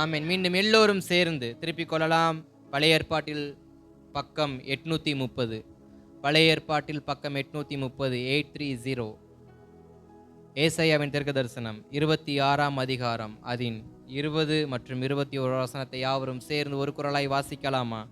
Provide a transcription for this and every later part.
ஆமென். மீண்டும் எல்லோரும் சேர்ந்து திருப்பிக் கொள்ளலாம். பழைய ஏற்பாட்டில் பக்கம் 830. பழைய ஏற்பாட்டில் பக்கம் 830, 830. ஏசாயாவின் தீர்க்கதரிசனம் 26ஆம் அதிகாரம் அதன் 20 மற்றும் 21 வசனத்தை யாவரும் சேர்ந்து ஒரு குரலாய் வாசிக்கலாமா?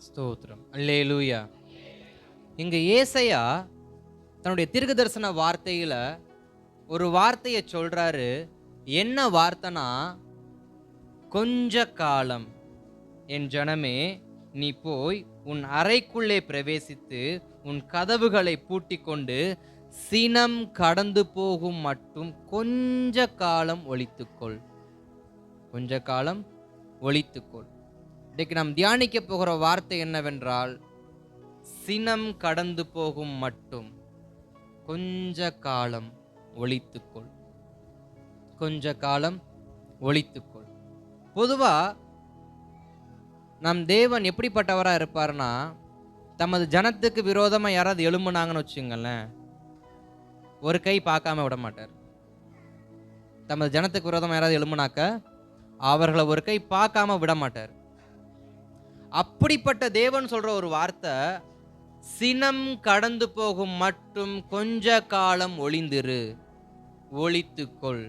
ஸ்தோத்திரம். அல்லேலூயா. இங்க ஏசாயா தன்னுடைய தீர்க்கதரிசன வார்த்தையில ஒரு வார்த்தையை சொல்றாரு. என்ன வார்த்தைனா, கொஞ்ச காலம் என் ஜனமே நீ போய் உன் அறைக்குள்ளே பிரவேசித்து உன் கதவுகளை பூட்டி கொண்டு சினம் கடந்து போகும் மட்டும் கொஞ்ச காலம் ஒளித்துக்கொள். கொஞ்ச காலம் ஒளித்துக்கொள். இன்றைக்கு நாம் தியானிக்க போகிற வார்த்தை என்னவென்றால், சினம் கடந்து போகும் மட்டும் கொஞ்ச காலம் ஒளித்துக்கொள். கொஞ்ச காலம் ஒளித்துக்கொள். பொதுவா நம் தேவன் எப்படிப்பட்டவரா இருப்பார்னா, தமது ஜனத்துக்கு விரோதமா யாராவது எழும்புனாங்கன்னு வச்சுங்களேன், ஒரு கை பார்க்காம விட மாட்டார். தமது ஜனத்துக்கு விரோதமா யாராவது எழும்புனாக்க அவர்களை ஒரு கை பார்க்காம விட மாட்டார். அப்படிப்பட்ட தேவன் சொல்ற ஒரு வார்த்தை, சினம் கடந்து போகும் மட்டும் கொஞ்ச காலம் ஒளிந்திரு, ஒளித்துக்கொள்.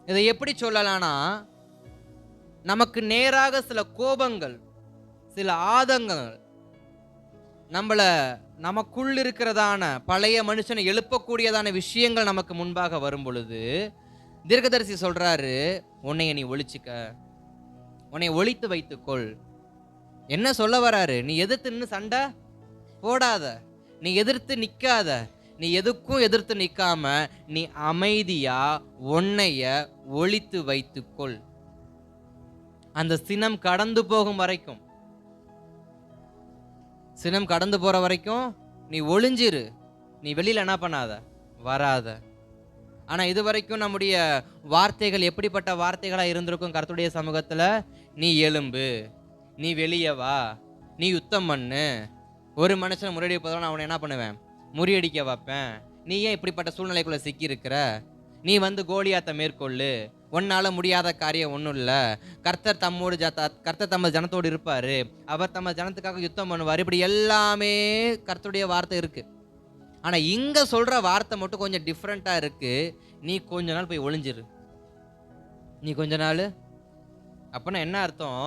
இதை எப்படி சொல்லலாம்னா, நமக்கு நேராக சில கோபங்கள், சில ஆதங்கங்கள், நமக்குள் இருக்கிறதான பழைய மனுஷனை எழுப்பக்கூடியதான விஷயங்கள் நமக்கு முன்பாக வரும் பொழுது தீர்க்கதரிசி சொல்றாரு, உன்னைய நீ ஒளிச்சுக்க, உன்னை ஒளித்து வைத்துக்கொள். என்ன சொல்ல வராரு? நீ எதிர்த்து நின்று சண்டை போடாத, நீ எதிர்த்து நிக்காத, நீ எதுக்கும் எதிர்த்து நிக்காம நீ அமைதியா உன்னைய ஒளித்து வைத்துக்கொள். அந்த சினம் கடந்து போகும் வரைக்கும், சினம் கடந்து போற வரைக்கும் நீ ஒளிஞ்சிரு. நீ வெளியில என்ன பண்ணாத, வராத. ஆனா இது வரைக்கும் நம்முடைய வார்த்தைகள் எப்படிப்பட்ட வார்த்தைகளா இருந்திருக்கும் கர்த்தருடைய சமூகத்துல? நீ எழும்பு, நீ வெளியே வா, நீ யுத்தம் பண்ணு. ஒரு மனுஷனை முறியடிப்பதால் நான் அவனை என்ன பண்ணுவேன்? முறியடிக்க வைப்பேன். நீ ஏன் இப்படிப்பட்ட சூழ்நிலைக்குள்ள சிக்கி இருக்கிற? நீ வந்து கோலியாத்தை மேற்கொள்ளு, உன்னால முடியாத காரியம் ஒன்றும் இல்லை. கர்த்தர் தமது ஜனத்தோடு இருப்பாரு, அவர் தமது ஜனத்துக்காக யுத்தம் பண்ணுவார். இப்படி எல்லாமே கர்த்தருடைய வார்த்தை இருக்கு. ஆனா இங்க சொல்ற வார்த்தை மட்டும் கொஞ்சம் டிஃப்ரெண்டா இருக்கு. நீ கொஞ்ச நாள் போய் ஒளிஞ்சிரு. நீ கொஞ்ச நாள் அப்பனா என்ன அர்த்தம்?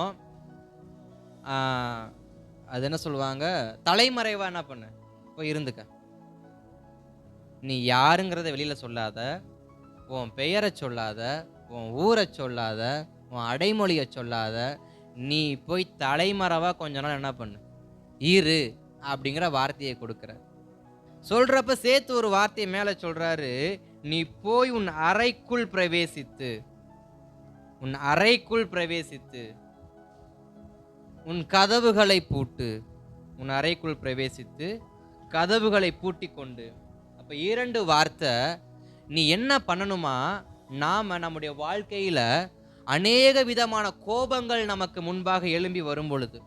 அது என்ன சொல்லுவாங்க, தலைமறைவா என்ன பண்ணு, போய் இருந்துக்க. நீ யாருங்கிறத வெளியில சொல்லாத, உன் பெயரை சொல்லாத, உன் ஊரை சொல்லாத, உன் அடைமொழியை சொல்லாத. நீ போய் தலைமறைவா கொஞ்ச நாள் என்ன பண்ணு, இரு அப்படிங்கிற வார்த்தையை கொடுக்குற. சொல்றப்ப சேர்த்து ஒரு வார்த்தையை மேல சொல்றாரு, நீ போய் உன் அறைக்குள் பிரவேசித்து, உன் அறைக்குள் பிரவேசித்து உன் கதவுகளை பூட்டு. உன் அறைக்குள் பிரவேசித்து கதவுகளை பூட்டி கொண்டு. அப்ப இரண்டு வார்த்தை. நீ என்ன பண்ணணுமா, நாம நம்முடைய வாழ்க்கையில அநேக விதமான கோபங்கள் நமக்கு முன்பாக எழும்பி வரும் பொழுது,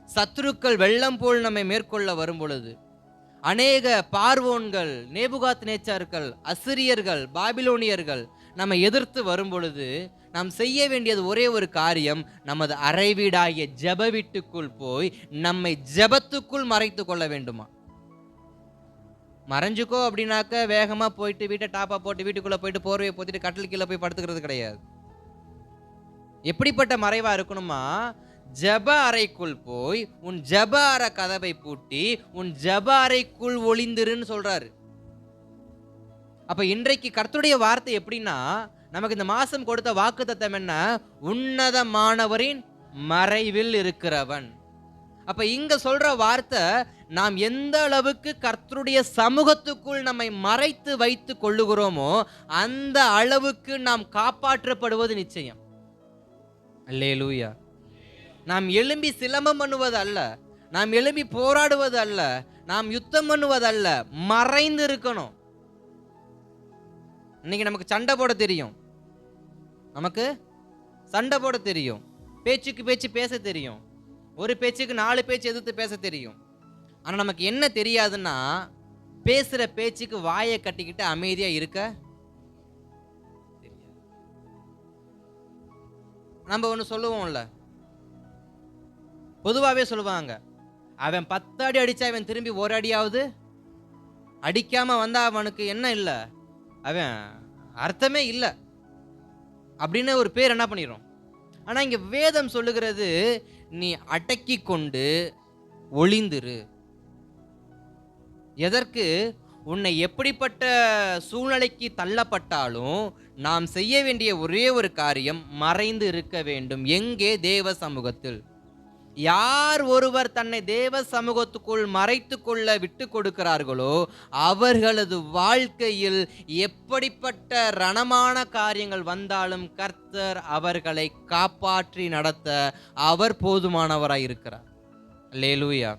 சத்துருக்கள் வெள்ளம் போல் நம்மை மேற்கொள்ள வரும் பொழுது, அநேக பார்வோன்கள், நேபுகாத் நேச்சார்கள், அசிரியர்கள், பாபிலோனியர்கள் நம்ம எதிர்த்து வரும் பொழுது நாம் செய்ய வேண்டியது ஒரே ஒரு காரியம், நமது அறை வீடாகிய ஜெப வீட்டுக்குள் போய் நம்மை ஜெபத்துக்குள் மறைத்து கொள்ள வேண்டுமா? மறைஞ்சுக்கோ அப்படின்னாக்க வேகமா போயிட்டு வீட்டை டாப்பா போட்டு வீட்டுக்குள்ள போயிட்டு போர்வையை போத்திட்டு கட்டில் கீழே போய் படுத்துக்கிறது கிடையாது. எப்படிப்பட்ட மறைவா இருக்கணுமா? ஜெப அறைக்குள் போய் உன் ஜெப அறை கதவை பூட்டி உன் ஜெப அறைக்குள் ஒளிந்திருன்னு சொல்றாரு. அப்ப இன்றைக்கு கர்த்தருடைய வார்த்தை எப்படின்னா, நமக்கு இந்த மாசம் கொடுத்த வாக்குத்தத்தம் என்ன? உன்னதமானவரின் மறைவில் இருக்கிறவன். அப்ப இங்க சொல்ற வார்த்தை, நாம் எந்த அளவுக்கு கர்த்தருடைய சமூகத்துக்குள் நம்மை மறைத்து வைத்து கொள்ளுகிறோமோ அந்த அளவுக்கு நாம் காப்பாற்றப்படுவது நிச்சயம். அல்லேலூயா. நாம் எழும்பி சிலம்பம் பண்ணுவது அல்ல, நாம் எழுப்பி போராடுவது அல்ல, நாம் யுத்தம் பண்ணுவதல்ல, மறைந்து இருக்கணும். இன்னைக்கு நமக்கு சண்டை போட தெரியும், நமக்கு சண்டை போட தெரியும், பேச்சுக்கு பேச்சு பேச தெரியும், ஒரு பேச்சுக்கு 4 பேச்சு எதிர்த்து பேச தெரியும். ஆனா நமக்கு என்ன தெரியாதுன்னா, பேசுற பேச்சுக்கு வாயை கட்டிக்கிட்டு அமைதியா இருக்க தெரியாது. நம்ம ஒண்ணு சொல்லுவோம்ல, பொதுவாகவே சொல்லுவாங்க, அவன் 10 அடி அடிச்சா அவன் திரும்பி ஒரு அடியாவது அடிக்காம வந்தா அவனுக்கு என்ன இல்லை, அவன் அர்த்தமே இல்லை அப்படின்னு ஒரு பேர் என்ன பண்ணிடும். ஆனா இங்க வேதம் சொல்லுகிறது, நீ அடக்கி கொண்டு ஒளிந்திரு. எதற்கு? உன்னை எப்படிப்பட்ட சூழ்நிலைக்கு தள்ளப்பட்டாலும் நாம் செய்ய வேண்டிய ஒரே ஒரு காரியம் மறைந்து இருக்க வேண்டும். எங்கே? தேவ சமூகத்தில். யார் ஒருவர் தன்னை தேவ சமூகத்துக்குள் மறைத்து கொள்ள விட்டு கொடுக்கிறார்களோ அவர்களது வாழ்க்கையில் எப்படிப்பட்ட ரணமான காரியங்கள் வந்தாலும் கர்த்தர் அவர்களை காப்பாற்றி நடத்த அவர் போதுமானவராய் இருக்கிறார். அல்லேலூயா.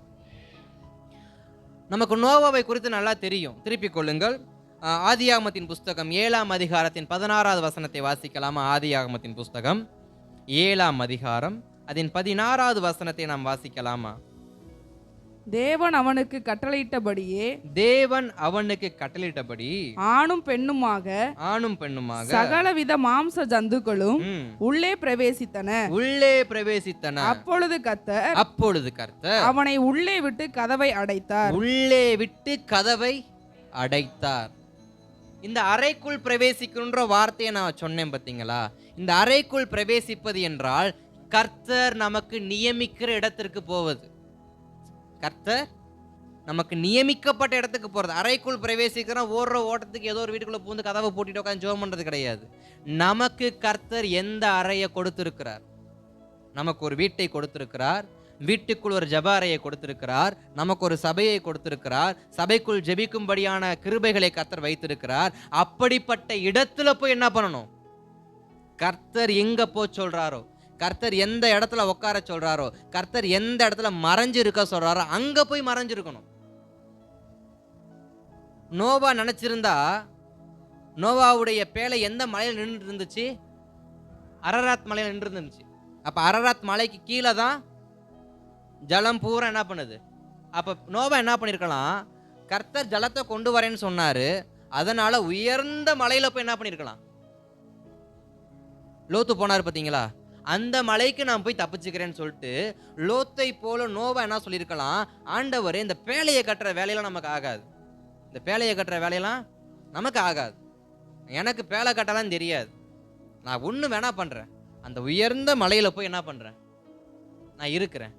நமக்கு நோவாவை குறித்து நல்லா தெரியும். திருப்பிக் கொள்ளுங்கள், ஆதியாகமத்தின் புஸ்தகம் 7ஆம் அதிகாரத்தின் 16வது வசனத்தை வாசிக்கலாமா? ஆதியாகமத்தின் புஸ்தகம் 7ஆம் அதிகாரம் அதன் 16வது வசனத்தை நாம் வாசிக்கலாமா? தேவன் அவனுக்கு கட்டளையிட்டபடி ஆணும் பெண்ணுமாக சகலவித மாம்ச ஜந்துக்களும் உள்ளே பிரவேசித்தன. அப்பொழுது கர்த்தர் அவனை உள்ளே விட்டு கதவை அடைத்தார். இந்த அறைக்குள் பிரவேசிக்கின்ற வார்த்தையை நான் சொன்னேன் பார்த்தீங்களா? இந்த அறைக்குள் பிரவேசிப்பது என்றால் கர்த்தர் நமக்கு நியமிக்கிற இடத்திற்கு போவது. கர்த்தர் நமக்கு நியமிக்கப்பட்ட இடத்துக்கு போறது. அறைக்குள் பிரவேசிக்கிறோம், ஓடுற ஓட்டத்துக்கு ஏதோ ஒரு வீட்டுக்குள்ள பூந்து கதவை போட்டுட்டு உட்காந்து ஜெபம் பண்றது கிடையாது. நமக்கு கர்த்தர் எந்த அறையை கொடுத்திருக்கிறார்? நமக்கு ஒரு வீட்டை கொடுத்திருக்கிறார், வீட்டுக்குள் ஒரு ஜெப அறையை கொடுத்திருக்கிறார், நமக்கு ஒரு சபையை கொடுத்திருக்கிறார், சபைக்குள் ஜெபிக்கும்படியான கிருபைகளை கர்த்தர் வைத்திருக்கிறார். அப்படிப்பட்ட இடத்துல போய் என்ன பண்ணணும்? கர்த்தர் எங்க போய் சொல்றாரோ, கர்த்தர் எந்த இடத்துல உட்கார சொல்றாரோ, கர்த்தர் எந்த இடத்துல மறைஞ்சு இருக்க சொல்றாரோ அங்க போய் மறைஞ்சிருக்கணும். நோவா நினைச்சிருந்தா, நோவாவுடைய பேழை எந்த மலையில் நின்று இருந்துச்சு? அரராத் மலையில் நின்று இருந்துச்சு. அப்ப அரராத் மலைக்கு கீழே தான் ஜலம் பூரா என்ன பண்ணுது. அப்ப நோவா என்ன பண்ணிருக்கலாம்? கர்த்தர் ஜலத்தை கொண்டு வரேன்னு சொன்னாரு, அதனால உயர்ந்த மலையில போய் என்ன பண்ணிருக்கலாம்? லோத்து போனார் பார்த்தீங்களா? அந்த மலைக்கு நான் போய் தப்பிச்சுக்கிறேன்னு சொல்லிட்டு லோத்தை போல நோவா என்ன சொல்லியிருக்கலாம்? ஆண்டவரே, இந்த பேழையை கட்டுற வேலையெல்லாம் நமக்கு ஆகாது, இந்த பேழையை கட்டுற வேலையெல்லாம் நமக்கு ஆகாது, எனக்கு பேழை கட்டலாம் தெரியாது, நான் ஒன்று வேணா பண்ணுறேன், அந்த உயர்ந்த மலையில் போய் என்ன பண்ணுறேன், நான் இருக்கிறேன்,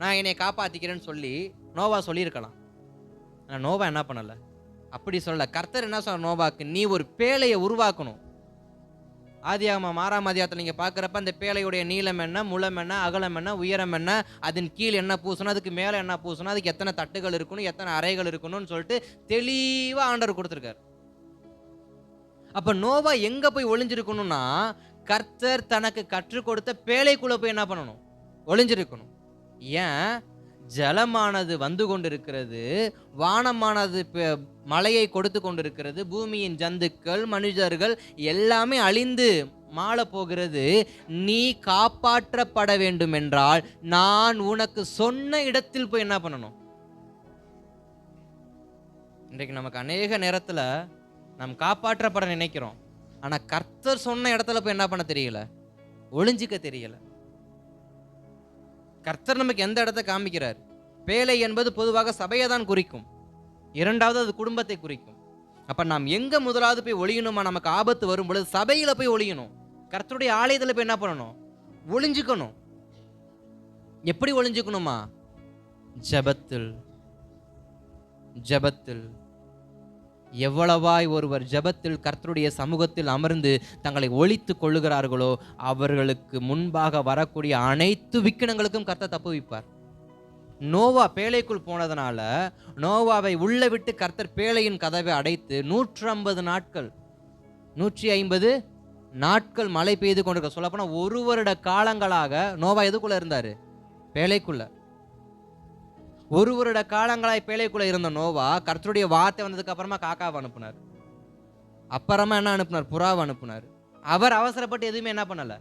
நான் என்னை காப்பாற்றிக்கிறேன்னு சொல்லி நோவா சொல்லியிருக்கலாம். ஆனால் நோவா என்ன பண்ணலை, அப்படி சொல்லலை. கர்த்தர் என்ன சொல்ற நோவாக்கு? நீ ஒரு பேழையை உருவாக்கணும். ஆதியாகமம் 6ஆம் அதிகாரத்தில் நீங்கள் பார்க்குறப்ப அந்த பேழையுடைய நீளம் என்ன, முளம் என்ன, அகலம் என்ன, உயரம் என்ன, அதன் கீழ் என்ன பூசணும், அதுக்கு மேலே என்ன பூசணும், அதுக்கு எத்தனை தட்டுகள் இருக்கணும், எத்தனை அறைகள் இருக்கணும்னு சொல்லிட்டு தெளிவாக ஆண்டவர் கொடுத்துருக்காரு. அப்போ நோவா எங்கே போய் ஒளிஞ்சிருக்கணும்னா, கர்த்தர் தனக்கு கற்றுக் கொடுத்த பேழைக்குள்ளே போய் என்ன பண்ணணும்? ஒளிஞ்சிருக்கணும். ஏன்? ஜலமானது வந்து கொண்டிருக்கிறது, வானமானது மழையை கொடுத்து கொண்டிருக்கிறது, பூமியின் ஜந்துக்கள் மனிதர்கள் எல்லாமே அழிந்து மாள போகிறது. நீ காப்பாற்றப்பட வேண்டும் என்றால் நான் உனக்கு சொன்ன இடத்தில் போய் என்ன பண்ணணும்? இன்றைக்கு நமக்கு அநேக நேரத்துல நாம் காப்பாற்றப்பட நினைக்கிறோம், ஆனா கர்த்தர் சொன்ன இடத்துல போய் என்ன பண்ண தெரியல, ஒளிஞ்சிக்க தெரியல. கர்த்தர் நமக்கு எந்த இடத்தை காமிக்கிறார்? பேழை என்பது பொதுவாக சபையை தான் குறிக்கும், இரண்டாவது அது குடும்பத்தை குறிக்கும். அப்ப நாம் எங்க முதலாவது போய் ஒளியணுமா? நமக்கு ஆபத்து வரும் பொழுது சபையில போய் ஒளியணும். கர்த்தருடைய ஆலயத்துல போய் என்ன பண்ணணும்? ஒளிஞ்சுக்கணும். எப்படி ஒளிஞ்சுக்கணுமா? ஜெபத்தில். ஜெபத்தில். எவ்வளவாய் ஒருவர் ஜெபத்தில் கர்த்தருடைய சமூகத்தில் அமர்ந்து தங்களை ஒளித்துக் கொள்ளுகிறார்களோ அவர்களுக்கு முன்பாக வரக்கூடிய அனைத்து விக்கினங்களுக்கும் கர்த்தர் தப்புவிப்பார். நோவா பேழைக்குள் போனதுனால நோவாவை உள்ள விட்டு கர்த்தர் பேழையின் கதவை அடைத்து 150 நாட்கள் 150 நாட்கள் மழை பெய்து கொண்டிருக்க, சொல்லப்போனா 1 வருட காலங்களாக நோவா எதுக்குள்ள இருந்தாரு? பேழைக்குள்ள. ஒரு வருட காலங்களாய் பேழைக்குள்ள இருந்த நோவா கர்த்தருடைய வார்த்தை வந்ததுக்கு அப்புறமா காக்காவை அனுப்புனார். அப்புறமா என்ன அனுப்புனார்? புறாவை அனுப்புனார். அவர் அவசரப்பட்டு எதுவுமே என்ன பண்ணல.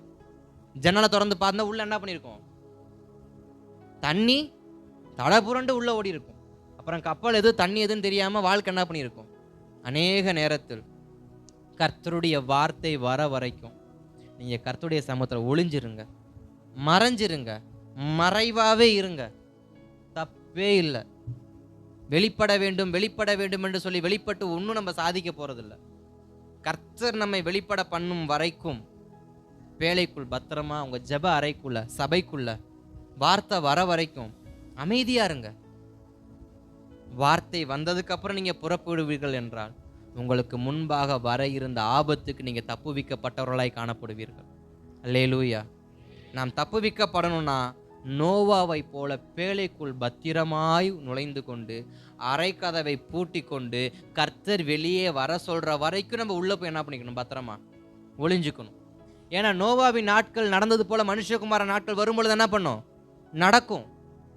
ஜன்னலை திறந்து பார்த்தா உள்ள என்ன பண்ணியிருக்கோம்? தண்ணி தலை புரண்டு உள்ள ஓடி இருக்கும். அப்புறம் கப்பல் எது தண்ணி எதுன்னு தெரியாம வாழ்க்கை என்ன பண்ணியிருக்கும்? அநேக நேரத்தில் கர்த்தருடைய வார்த்தை வர வரைக்கும் நீங்க கர்த்தருடைய சமூகத்தில் ஒளிஞ்சிருங்க, மறைஞ்சிருங்க, மறைவாவே இருங்க, தப்பே இல்லை. வெளிப்பட வேண்டும் வெளிப்பட வேண்டும் என்று சொல்லி வெளிப்பட்டு ஒன்றும் நம்ம சாதிக்க போறதில்லை. கர்த்தர் நம்மை வெளிப்பட பண்ணும் வரைக்கும் வேலைக்குள் பத்திரமா உங்க ஜெப அறைக்குள்ள சபைக்குள்ள வார்த்தை வர வரைக்கும் அமைதியா இருங்க. வார்த்தை வந்ததுக்கு அப்புறம் நீங்க புறப்படுவீர்கள் என்றால் உங்களுக்கு முன்பாக வர இருந்த ஆபத்துக்கு நீங்க தப்புவிக்கப்பட்டவர்களாய் காணப்படுவீர்கள். அல்லேலூயா. நாம் தப்புவிக்கப்படணும்னா நோவாவை போல பேழைக்குள் பத்திரமாய் நுழைந்து கொண்டு அரை கதவை பூட்டி கொண்டு கர்த்தர் வெளியே வர சொல்ற வரைக்கும் நம்ம உள்ள போய் என்ன பண்ணிக்கணும்? பத்திரமா ஒளிஞ்சுக்கணும். ஏன்னா நோவாவின் நாட்கள் நடந்தது போல மனுஷகுமார நாட்கள் வரும்பொழுது என்ன பண்ணும்? நடக்கும்.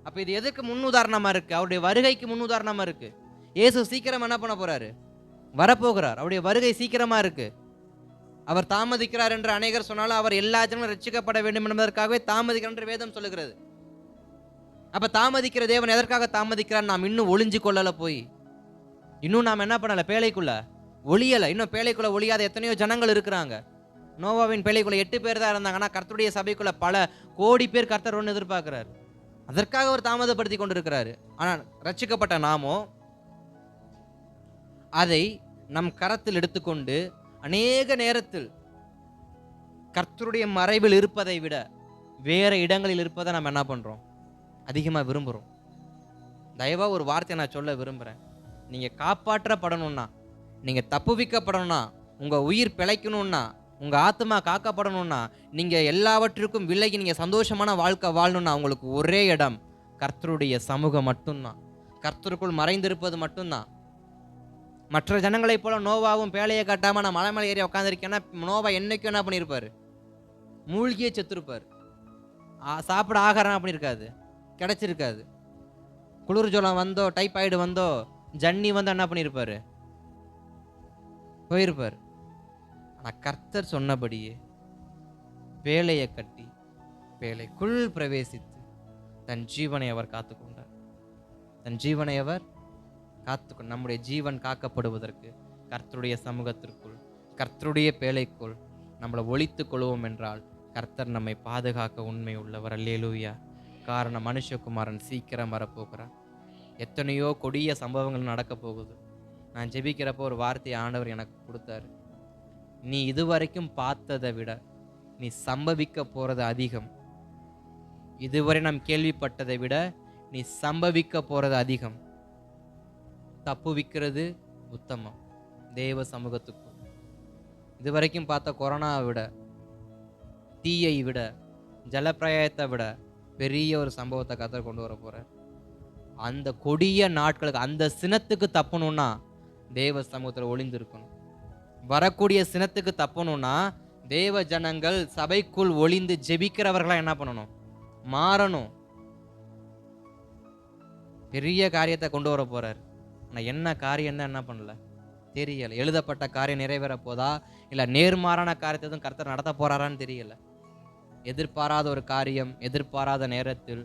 அப்ப இது எதுக்கு முன்னுதாரணமா இருக்கு? அவருடைய வருகைக்கு முன்னுதாரணமா இருக்கு. இயேசு சீக்கிரம் என்ன பண்ண போறாரு? வரப்போகிறார். அவருடைய வருகை சீக்கிரமா இருக்கு. அவர் தாமதிக்கிறார் என்று அநேகர் சொன்னாலும் அவர் எல்லா ஜனங்களும் ரட்சிக்கப்பட வேண்டும் என்பதற்காகவே தாமதிக்கிறார் என்று வேதம் சொல்லுகிறது. அப்ப தாமதிக்கிற தேவன் எதற்காக தாமதிக்கிறார்? நாம் இன்னும் ஒளிஞ்சு கொள்ளல, போய் இன்னும் நாம் என்ன பண்ணல, பேழைக்குள்ள ஒளியல. இன்னும் பேழைக்குள்ள ஒளியாத எத்தனையோ ஜனங்கள் இருக்கிறாங்க. நோவாவின் பேழைக்குள்ள 8 பேர் தான் இருந்தாங்க. ஆனா கர்த்தருடைய சபைக்குள்ள பல கோடி பேர் கர்த்தர் ஒன்று எதிர்பார்க்கிறார். அதற்காக அவர் தாமதப்படுத்தி கொண்டிருக்கிறாரு. ஆனால் ரட்சிக்கப்பட்ட நாமோ அதை நம் கரத்தில் எடுத்துக்கொண்டு அநேக நேரத்தில் கர்த்தருடைய மறைவில் இருப்பதை விட வேற இடங்களில் இருப்பதை நம்ம என்ன பண்றோம்? அதிகமா விரும்புறோம். தயவா ஒரு வார்த்தையை நான் சொல்ல விரும்புறேன். நீங்க காப்பாற்றப்படணும்னா, நீங்க தப்புவிக்கப்படணும்னா, உங்க உயிர் பிழைக்கணும்னா, உங்க ஆத்மா காக்கப்படணும்னா, நீங்க எல்லாவற்றிற்கும் விலகி நீங்க சந்தோஷமான வாழ்க்கை வாழணும்னா உங்களுக்கு ஒரே இடம் கர்த்தருடைய சமூகம் மட்டும்தான். கர்த்தருக்குள் மறைந்திருப்பது மட்டும்தான். மற்ற ஜனங்களைப் போல நோவாவும் பேழையை கட்டாம நான் மலை மேலே ஏறி உட்காந்துருக்கேன்னா நோவா என்னைக்கும் என்ன பண்ணியிருப்பாரு? மூழ்கியே செத்துருப்பார். சாப்பிட ஆகாரம் அப்படி இருக்காது, கிடைச்சிருக்காது. குளிர் ஜோளம் வந்தோ, டைப்பாய்டு வந்தோ, ஜன்னி வந்து என்ன பண்ணியிருப்பாரு? போயிருப்பார். ஆனால் கர்த்தர் சொன்னபடியே பேழையை கட்டி பேழைக்குள் பிரவேசித்து தன் ஜீவனை அவர் காத்துக்கொண்டார். தன் ஜீவனை அவர் காத்துக்கொண்டு நம்முடைய ஜீவன் காக்கப்படுவதற்கு கர்த்தருடைய சமூகத்திற்குள் கர்த்தருடைய பேழைக்குள் நம்மளை ஒளித்துக் கொள்வோம் என்றால் கர்த்தர் நம்மை பாதுகாக்க உண்மை உள்ளவர். அல்லேலூயா. காரணம் மனுஷகுமாரன் சீக்கிரம் வரப்போகிறார். எத்தனையோ கொடிய சம்பவங்கள் நடக்க போகுது. நான் ஜெபிக்கிறப்போ ஒரு வார்த்தையை ஆண்டவர் எனக்கு கொடுத்தாரு. நீ இதுவரைக்கும் பார்த்ததை விட நீ சம்பவிக்க போறது அதிகம். இதுவரை நாம் கேள்விப்பட்டதை விட நீ சம்பவிக்க போறது அதிகம். தப்புவிக்கிறது உத்தமம் தேவ சமூகத்துக்கு. இதுவரைக்கும் பார்த்த கொரோனாவை விட, தீயை விட, ஜலப்பிரயத்தை விட பெரிய ஒரு சம்பவத்தை கர்த்தர் கொண்டு வர போறார். அந்த கொடிய நாட்களுக்கு, அந்த சினத்துக்கு தப்பணும்னா தேவ சமூகத்தில் ஒளிந்திருக்கணும். வரக்கூடிய சினத்துக்கு தப்பணும்னா தேவ ஜனங்கள் சபைக்குள் ஒளிந்து ஜெபிக்கிறவர்களா என்ன பண்ணணும்? மாறணும். பெரிய காரியத்தை கொண்டு வர போறார். ஆனால் என்ன காரியம் என்ன பண்ணல தெரியல. எழுதப்பட்ட காரியம் நிறைவேற போதா இல்லை நேர்மாறான காரியத்தை எதுவும் கர்த்தர் நடத்த போறாரான்னு தெரியல. எதிர்பாராத ஒரு காரியம் எதிர்பாராத நேரத்தில்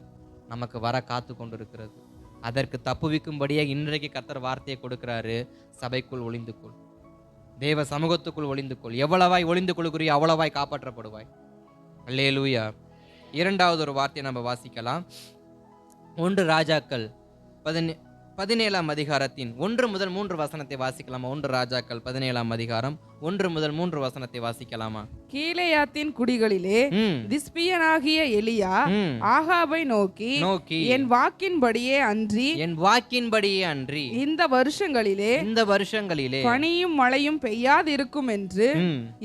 நமக்கு வர காத்து கொண்டு இருக்கிறது. அதற்கு தப்புவிக்கும்படியே இன்றைக்கு கர்த்தர் வார்த்தையை கொடுக்கிறாரு. சபைக்குள் ஒளிந்து கொள், தேவ சமூகத்துக்குள் ஒளிந்து கொள். எவ்வளவாய் ஒளிந்து கொள்கிறியோ அவ்வளவாய் காப்பாற்றப்படுவாய். அல்லேலூயா. இரண்டாவது ஒரு வார்த்தையை நம்ம வாசிக்கலாம். 1 ராஜாக்கள் 17ஆம் அதிகாரத்தின் 1 முதல் 3 வசனத்தை வாசிக்கலாமா? 1 ராஜாக்கள் 17ஆம் அதிகாரம் 1 முதல் 3 வசனத்தை வாசிக்கலாமா? கீலேயாத்தின் குடிகளிலே திஸ்பியனாகிய எலியா ஆகாபை நோக்கி என் வாக்கின்படியே அன்றி இந்த வருஷங்களிலே பனியும் மழையும் பெய்யாதிருக்கும் என்று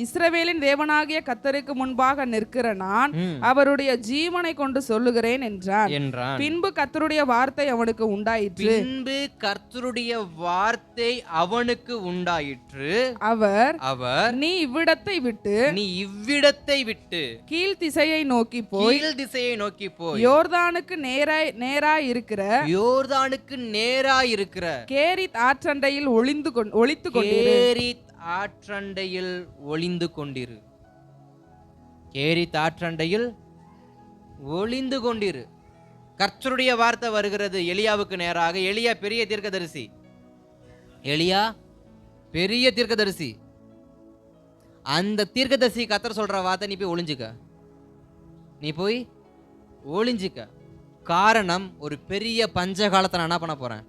இஸ்ரவேலின் தேவனாகிய கர்த்தருக்கு முன்பாக நிற்கிற நான் அவருடைய ஜீவனை கொண்டு சொல்லுகிறேன் என்றான். பின்பு கர்த்தருடைய வார்த்தை அவனுக்கு உண்டாயிற்று. கர்த்தருடைய வார்த்தை அவனுக்கு உண்டாயிற்று. அவர் நீ இவ்விடத்தை விட்டு நீ இவ்விடத்தை விட்டு கீழ் திசையை நோக்கி போய் கீழ் திசையை நோக்கி போய் யோர்தானுக்கு நேராய் இருக்கிற யோர்தானுக்கு நேராய் இருக்கிற கேரித் ஆற்றண்டையில் ஒளித்து கொண்டிரு. கேரித் ஆற்றண்டையில் ஒளிந்து கொண்டிரு. கேரித் ஆற்றண்டையில் ஒளிந்து கொண்டிரு. கர்த்தருடைய வார்த்தை வருகிறது எலியாவுக்கு நேராக. எலியா பெரிய தீர்க்கதரிசி. எலியா பெரிய தீர்க்கதரிசி. அந்த தீர்க்கதரிசி கர்த்தர் சொல்ற வார்த்தை, நீ போய் ஒளிஞ்சுக்க, நீ போய் ஒளிஞ்சுக்க. காரணம், ஒரு பெரிய பஞ்ச காலத்தை நான் என்ன பண்ண போறேன்,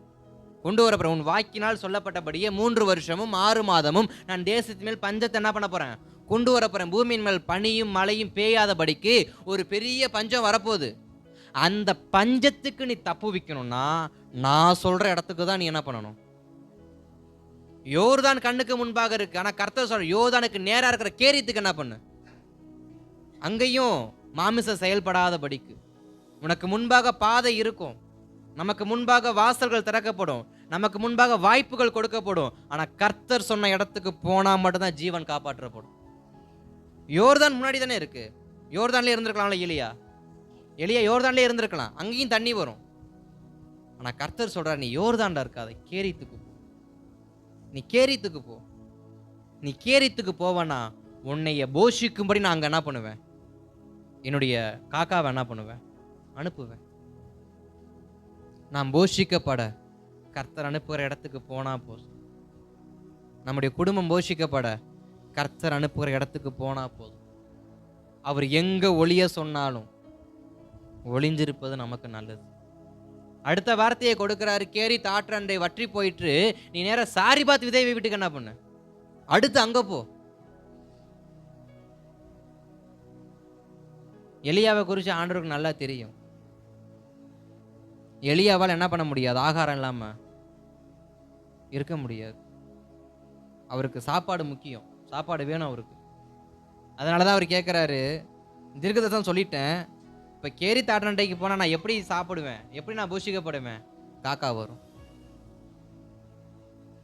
கொண்டு வர போறேன். உன் வாக்கினால் சொல்லப்பட்டபடியே 3 வருஷமும் 6 மாதமும் நான் தேசத்தின் மேல் பஞ்சத்தை என்ன பண்ண போறேன், கொண்டு வர போறேன். பூமியின் மேல் பனியும் மழையும் பெய்யாதபடிக்கு ஒரு பெரிய பஞ்சம் வரப்போகுது. அந்த பஞ்சத்துக்கு நீ தப்பு வைக்கணும்னா நான் சொல்ற இடத்துக்கு தான் நீ என்ன பண்ணணும். யோர்தான் கண்ணுக்கு முன்பாக இருக்கு, ஆனா கர்த்தர் சொல்ற யோர்தானுக்கு நேரா இருக்கிற கேரித்துக்கு என்ன பண்ணு, அங்கேயும் மாமிசம் செயல்படாதபடிக்கு. உனக்கு முன்பாக பாதை இருக்கும், நமக்கு முன்பாக வாசல்கள் திறக்கப்படும், நமக்கு முன்பாக வாய்ப்புகள் கொடுக்கப்படும். ஆனா கர்த்தர் சொன்ன இடத்துக்கு போனா மட்டும்தான் ஜீவன் காப்பாற்றப்படும். யோர்தான் முன்னாடி தானே இருக்கு, யோர்தான்லயே இருந்திருக்கலாம்ல எலியா. எலியா யோர்தான்லயே இருந்திருக்கலாம், அங்கேயும் தண்ணி வரும். ஆனா கர்த்தர் சொல்றார், நீ யோர்தான்ல இருக்காத, கேரித்துக்கு போ. நீ கேரித்துக்கு போ. நீ கேரித்துக்கு போவனா உன்னைய போஷிக்கும்படி நான் அங்க என்ன பண்ணுவேன், என்னுடைய காக்காவை என்ன பண்ணுவேன், அனுப்புவேன். நாம் போஷிக்கப்பட கர்த்தர் அனுப்புகிற இடத்துக்கு போனா போதும். நம்முடைய குடும்பம் போஷிக்கப்பட கர்த்தர் அனுப்புகிற இடத்துக்கு போனா போதும். அவர் எங்க ஒளிய சொன்னாலும் ஒளிஞ்சிருப்பது நமக்கு நல்லது. அடுத்த வார்த்தையை கொடுக்கிறாரு, கேரித் ஆற்றண்டை வற்றி போயிட்டு நீ நேர சாரிபாத் விதைவை வீட்டுக்கு என்ன பண்ணு, அடுத்து அங்க போ. எலியாவை குறித்து ஆண்டவருக்கு நல்லா தெரியும். எலியாவால் என்ன பண்ண முடியாது, ஆகாரம் இல்லாம இருக்க முடியாது. அவருக்கு சாப்பாடு முக்கியம், சாப்பாடு வேணும் அவருக்கு. அதனாலதான் அவர் கேட்கிறாரு, தீர்க்கதரிசனம் சொல்லிட்டேன், இப்ப கேரித் ஆற்றண்டைக்கு போனா நான் எப்படி சாப்பிடுவேன், எப்படி நான் போஷிக்கப்படுவேன், காக்கா வரும்.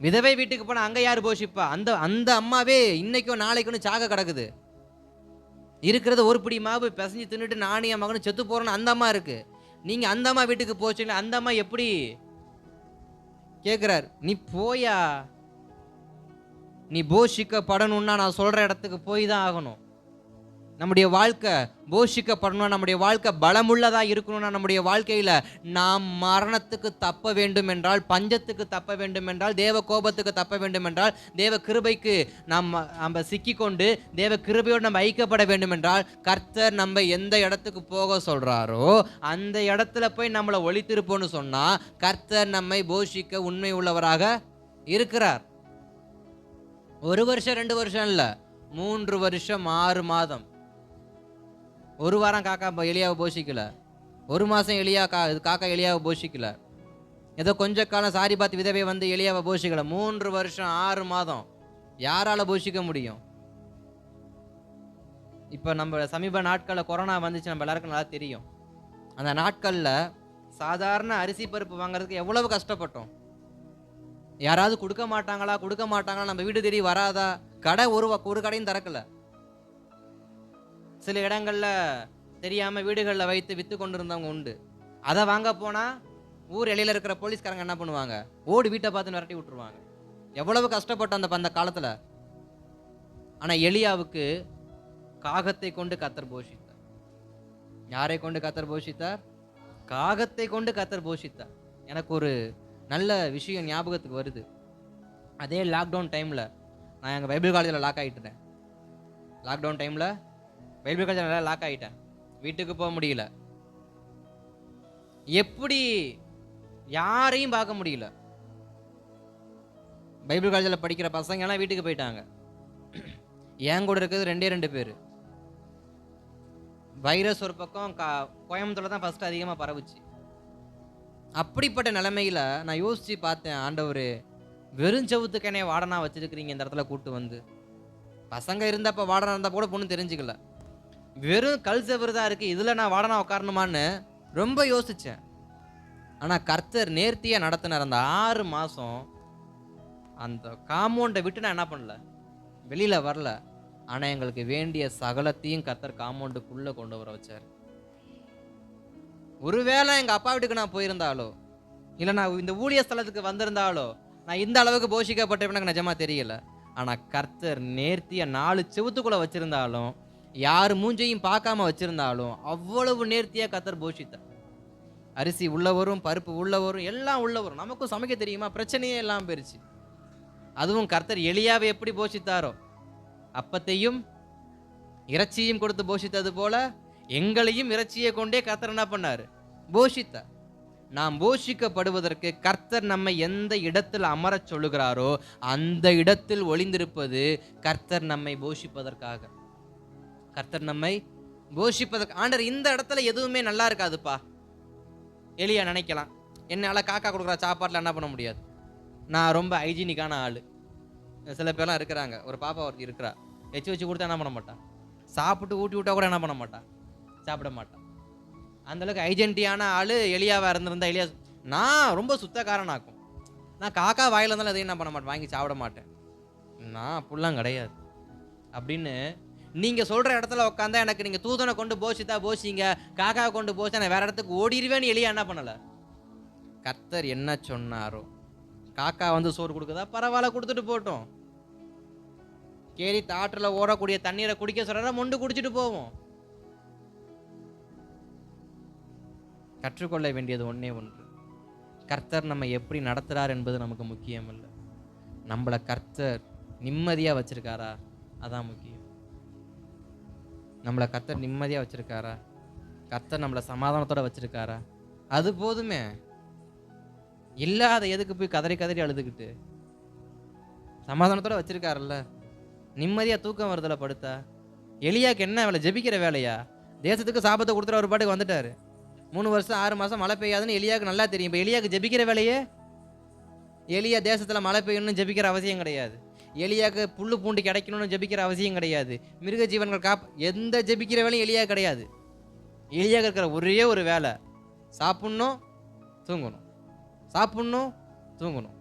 விதவை வீட்டுக்கு போனா அங்க யாரு போஷிப்பா, அந்த அம்மாவே இன்னைக்கும் நாளைக்குன்னு சாக கிடக்குது. இருக்கிறது ஒரு பிடி மாவு பிசைஞ்சு தின்னுட்டு நானும் என் மகனும் செத்து போறோன்னு அந்த அம்மா இருக்கு. நீங்க அந்த அம்மா வீட்டுக்கு போச்சுங்களா, அந்த அம்மா எப்படி கேட்கிறார், நீ போயா, நீ போஷிக்கப்படணும்னா நான் சொல்ற இடத்துக்கு போய் தான் ஆகணும். நம்முடைய வாழ்க்கை போஷிக்கப்படணும், நம்முடைய வாழ்க்கை பலமுள்ளதா இருக்கணும்னா, நம்முடைய வாழ்க்கையில நாம் மரணத்துக்கு தப்ப வேண்டும் என்றால், பஞ்சத்துக்கு தப்ப வேண்டும் என்றால், தேவ கோபத்துக்கு தப்ப வேண்டும் என்றால், தேவ கிருபைக்கு நம்ம சிக்கிக்கொண்டு தேவ கிருபையோடு நம்ம ஐக்கப்பட வேண்டும் என்றால், கர்த்தர் நம்ம எந்த இடத்துக்கு போக சொல்றாரோ அந்த இடத்துல போய் நம்மளை ஒளித்திருப்போம்னு சொன்னா கர்த்தர் நம்மை போஷிக்க உண்மை உள்ளவராக இருக்கிறார். 1 வருஷம் 2 வருஷம் இல்ல, 3 வருஷம் 6 மாதம். 1 வாரம் காக்கா எலியாவை போஷிக்கல, 1 மாசம் காக்கா எலியாவை போஷிக்கல, ஏதோ கொஞ்ச காலம் சாரிபாத் விதவை வந்து எலியாவை போஷிக்கல. 3 வருஷம் 6 மாதம் யாரால போஷிக்க முடியும்? இப்ப நம்ம சமீப நாட்கள்ல கொரோனா வந்துச்சு, நம்ம எல்லாருக்கும் நல்லா தெரியும். அந்த நாட்கள்ல சாதாரண அரிசி பருப்பு வாங்குறதுக்கு எவ்வளவு கஷ்டப்பட்டோம். யாராவது கொடுக்க மாட்டாங்களா, நம்ம வீடு தேடி வராதா, கடை ஒரு கடையும் திறக்கல. சில இடங்கள்ல தெரியாம வீடுகளில் வைத்து வித்து கொண்டிருந்தவங்க உண்டு. அதை வாங்க போனா ஊர் எல்லையில இருக்கிற போலீஸ்காரங்க என்ன பண்ணுவாங்க, ஓடி வீட்டை பார்த்து விரட்டி விட்டுருவாங்க. எவ்வளவு கஷ்டப்பட்டோம் அந்த காலத்துல. ஆனா எலியாவுக்கு காகத்தை கொண்டு கர்த்தர் போஷித்தார். யாரை கொண்டு கர்த்தர் போஷித்தார்? காகத்தை கொண்டு கர்த்தர் போஷித்தார். எனக்கு ஒரு நல்ல விஷயம் ஞாபகத்துக்கு வருது. அதே லாக்டவுன் டைம்ல நான் எங்கள் பைபிள் காலேஜில் லாக் ஆகிட்டேன். லாக்டவுன் டைம்ல பைபிள் காலேஜில் நல்லா லாக் ஆகிட்டேன், வீட்டுக்கு போக முடியல. எப்படி யாரையும் பார்க்க முடியல. பைபிள் காலேஜில் படிக்கிற பசங்க எல்லாம் வீட்டுக்கு போயிட்டாங்க. என் கூட இருக்கிறது 2 பேர். வைரஸ் ஒரு பக்கம் கோயம்புத்தூர்ல தான் ஃபர்ஸ்ட் அதிகமாக பரவுச்சு. அப்படிப்பட்ட நிலைமையில நான் யோசிச்சு பார்த்தேன், ஆண்டவரே வெறும் செவுத்துக்கனே வாடனா வச்சிருக்கிறீங்க இந்த இடத்துல கூட்டு வந்து. பசங்க இருந்தப்ப வாடனா இருந்தா கூட பொண்ணு தெரிஞ்சுக்கல, வெறும் கல் செவரு தான் இருக்கு, இதுல நான் வாடனா உட்காரணுமான்னு ரொம்ப யோசிச்சேன். ஆனா கர்த்தர் நேர்த்தியா நடத்தினார். அந்த 6 மாசம் அந்த காம்பவுண்டை விட்டு நான் என்ன பண்ணல, வெளியில வரல. ஆனா எங்களுக்கு வேண்டிய சகலத்தையும் கர்த்தர் காம்பவுண்டுக்குள்ள கொண்டு வர வச்சார். ஒருவேளை எங்க அப்பா வீட்டுக்கு நான் போயிருந்தாலோ, இல்ல நான் இந்த ஊழிய ஸ்தலத்துக்கு வந்திருந்தாலோ, நான் இந்த அளவுக்கு போஷிக்கப்பட்டிருப்பேன்னு எனக்கு நிஜமா தெரியல. ஆனா கர்த்தர் நேர்த்திய 4 செவுத்துக்குள்ள வச்சிருந்தாலும், யார் மூஞ்சையும் பார்க்காம வச்சிருந்தாலும், அவ்வளவு நேர்த்தியா கர்த்தர் போஷித்தார். அரிசி உள்ள வரும், பருப்பு உள்ள வரும், எல்லாம் உள்ள வரும். நமக்கும் சமைக்க தெரியுமா? பிரச்சனையே இல்லாம போயிருச்சு. அதுவும் கர்த்தர் எலியாவை எப்படி போஷித்தாரோ, அப்பத்தையும் இறைச்சியும் கொடுத்து போஷித்தது போல எங்களையும் இறைச்சியை கொண்டே கர்த்தர் என்ன பண்ணாரு? போஷித்தார். நாம் போஷிக்கப்படுவதற்கு கர்த்தர் நம்மை எந்த இடத்தில் அமரச் சொல்லுகிறாரோ அந்த இடத்தில் ஒளிந்திருப்பது கர்த்தர் நம்மை போஷிப்பதற்காக. கர்த்தர் நம்மை போஷிப்பதற்கு. ஆண்டவர் இந்த இடத்துல எதுவுமே நல்லா இருக்காதுப்பா. எலியா நினைக்கலாம், என்னால காக்கா கொடுக்குற சாப்பாட்டில் என்ன பண்ண முடியாது, நான் ரொம்ப ஹைஜீனிக்கான ஆளு. சில பேர்லாம் இருக்கிறாங்க, ஒரு பாப்பா ஒருத்தி இருக்கிறா, வச்சு வச்சு கொடுத்தா என்ன பண்ண மாட்டான், சாப்பிட்டு ஊட்டி விட்டா கூட என்ன பண்ண மாட்டான், சாப்பிட மாட்டான். அந்தளவுக்கு ஹைஜென்டியான ஆள் எலியாவாக இருந்திருந்தா, எலியா நான் ரொம்ப சுத்தக்காரனாக்கும், நான் காக்கா வாயில் இருந்தாலும் எதையும் என்ன பண்ண மாட்டேன், வாங்கி சாப்பிட மாட்டேன், நான் அப்படிலாம் கிடையாது அப்படின்னு நீங்கள் சொல்கிற இடத்துல உட்காந்தா எனக்கு நீங்கள் தூதனை கொண்டு போஷித்தா போஷிங்க, காக்காவை கொண்டு போஷா நான் வேறு இடத்துக்கு ஓடிடுவேன்னு எலியா என்ன பண்ணலை. கர்த்தர் என்ன சொன்னாரோ, காக்கா வந்து சோறு கொடுக்குதா, பரவாயில்ல கொடுத்துட்டு போட்டோம். கேரி தாற்றில் ஓடக்கூடிய தண்ணீரை குடிக்க சொல்கிறா, மொண்டு குடிச்சிட்டு போவோம். கற்றுக்கொள்ள வேண்டியது ஒன்றே ஒன்று, கர்த்தர் நம்ம எப்படி நடத்துகிறார் என்பது நமக்கு முக்கியம் இல்லை. நம்மளை கர்த்தர் நிம்மதியாக வச்சுருக்காரா, அதான் முக்கியம். நம்மளை கர்த்தர் நிம்மதியாக வச்சுருக்காரா, கர்த்தர் நம்மளை சமாதானத்தோடு வச்சுருக்காரா, அது போதுமே. இல்லாத எதுக்கு போய் கதறி கதறி அழுதுகிட்டு, சமாதானத்தோடு வச்சுருக்காருல்ல, நிம்மதியாக தூக்கம் வருதில்ல படுத்தா. எலியாக்கு என்ன வேலை, ஜெபிக்கிற வேலையா? தேசத்துக்கு சாபத்தை கொடுத்துட்டு அவர் பாட்டுக்கு வந்துட்டார். 3 வருஷம் 6 மாதம் மழை பெய்யாதுன்னு எலியாவுக்கு நல்லா தெரியும். இப்போ எலியாவுக்கு ஜெபிக்கிற வேலையே, எலியா தேசத்தில் மழை பெய்யணும்னு ஜெபிக்கிற அவசியம் கிடையாது. எலியாவுக்கு புல்லு பூண்டு கிடைக்கணும்னு ஜெபிக்கிற அவசியம் கிடையாது. மிருக ஜீவன்கள் எந்த ஜெபிக்கிற வேலையும் எலியா கிடையாது. எலியாவுக்கு இருக்கிற ஒரே ஒரு வேலை, சாப்பிட்ணும் தூங்கணும், சாப்பிட்ணும் தூங்கணும்.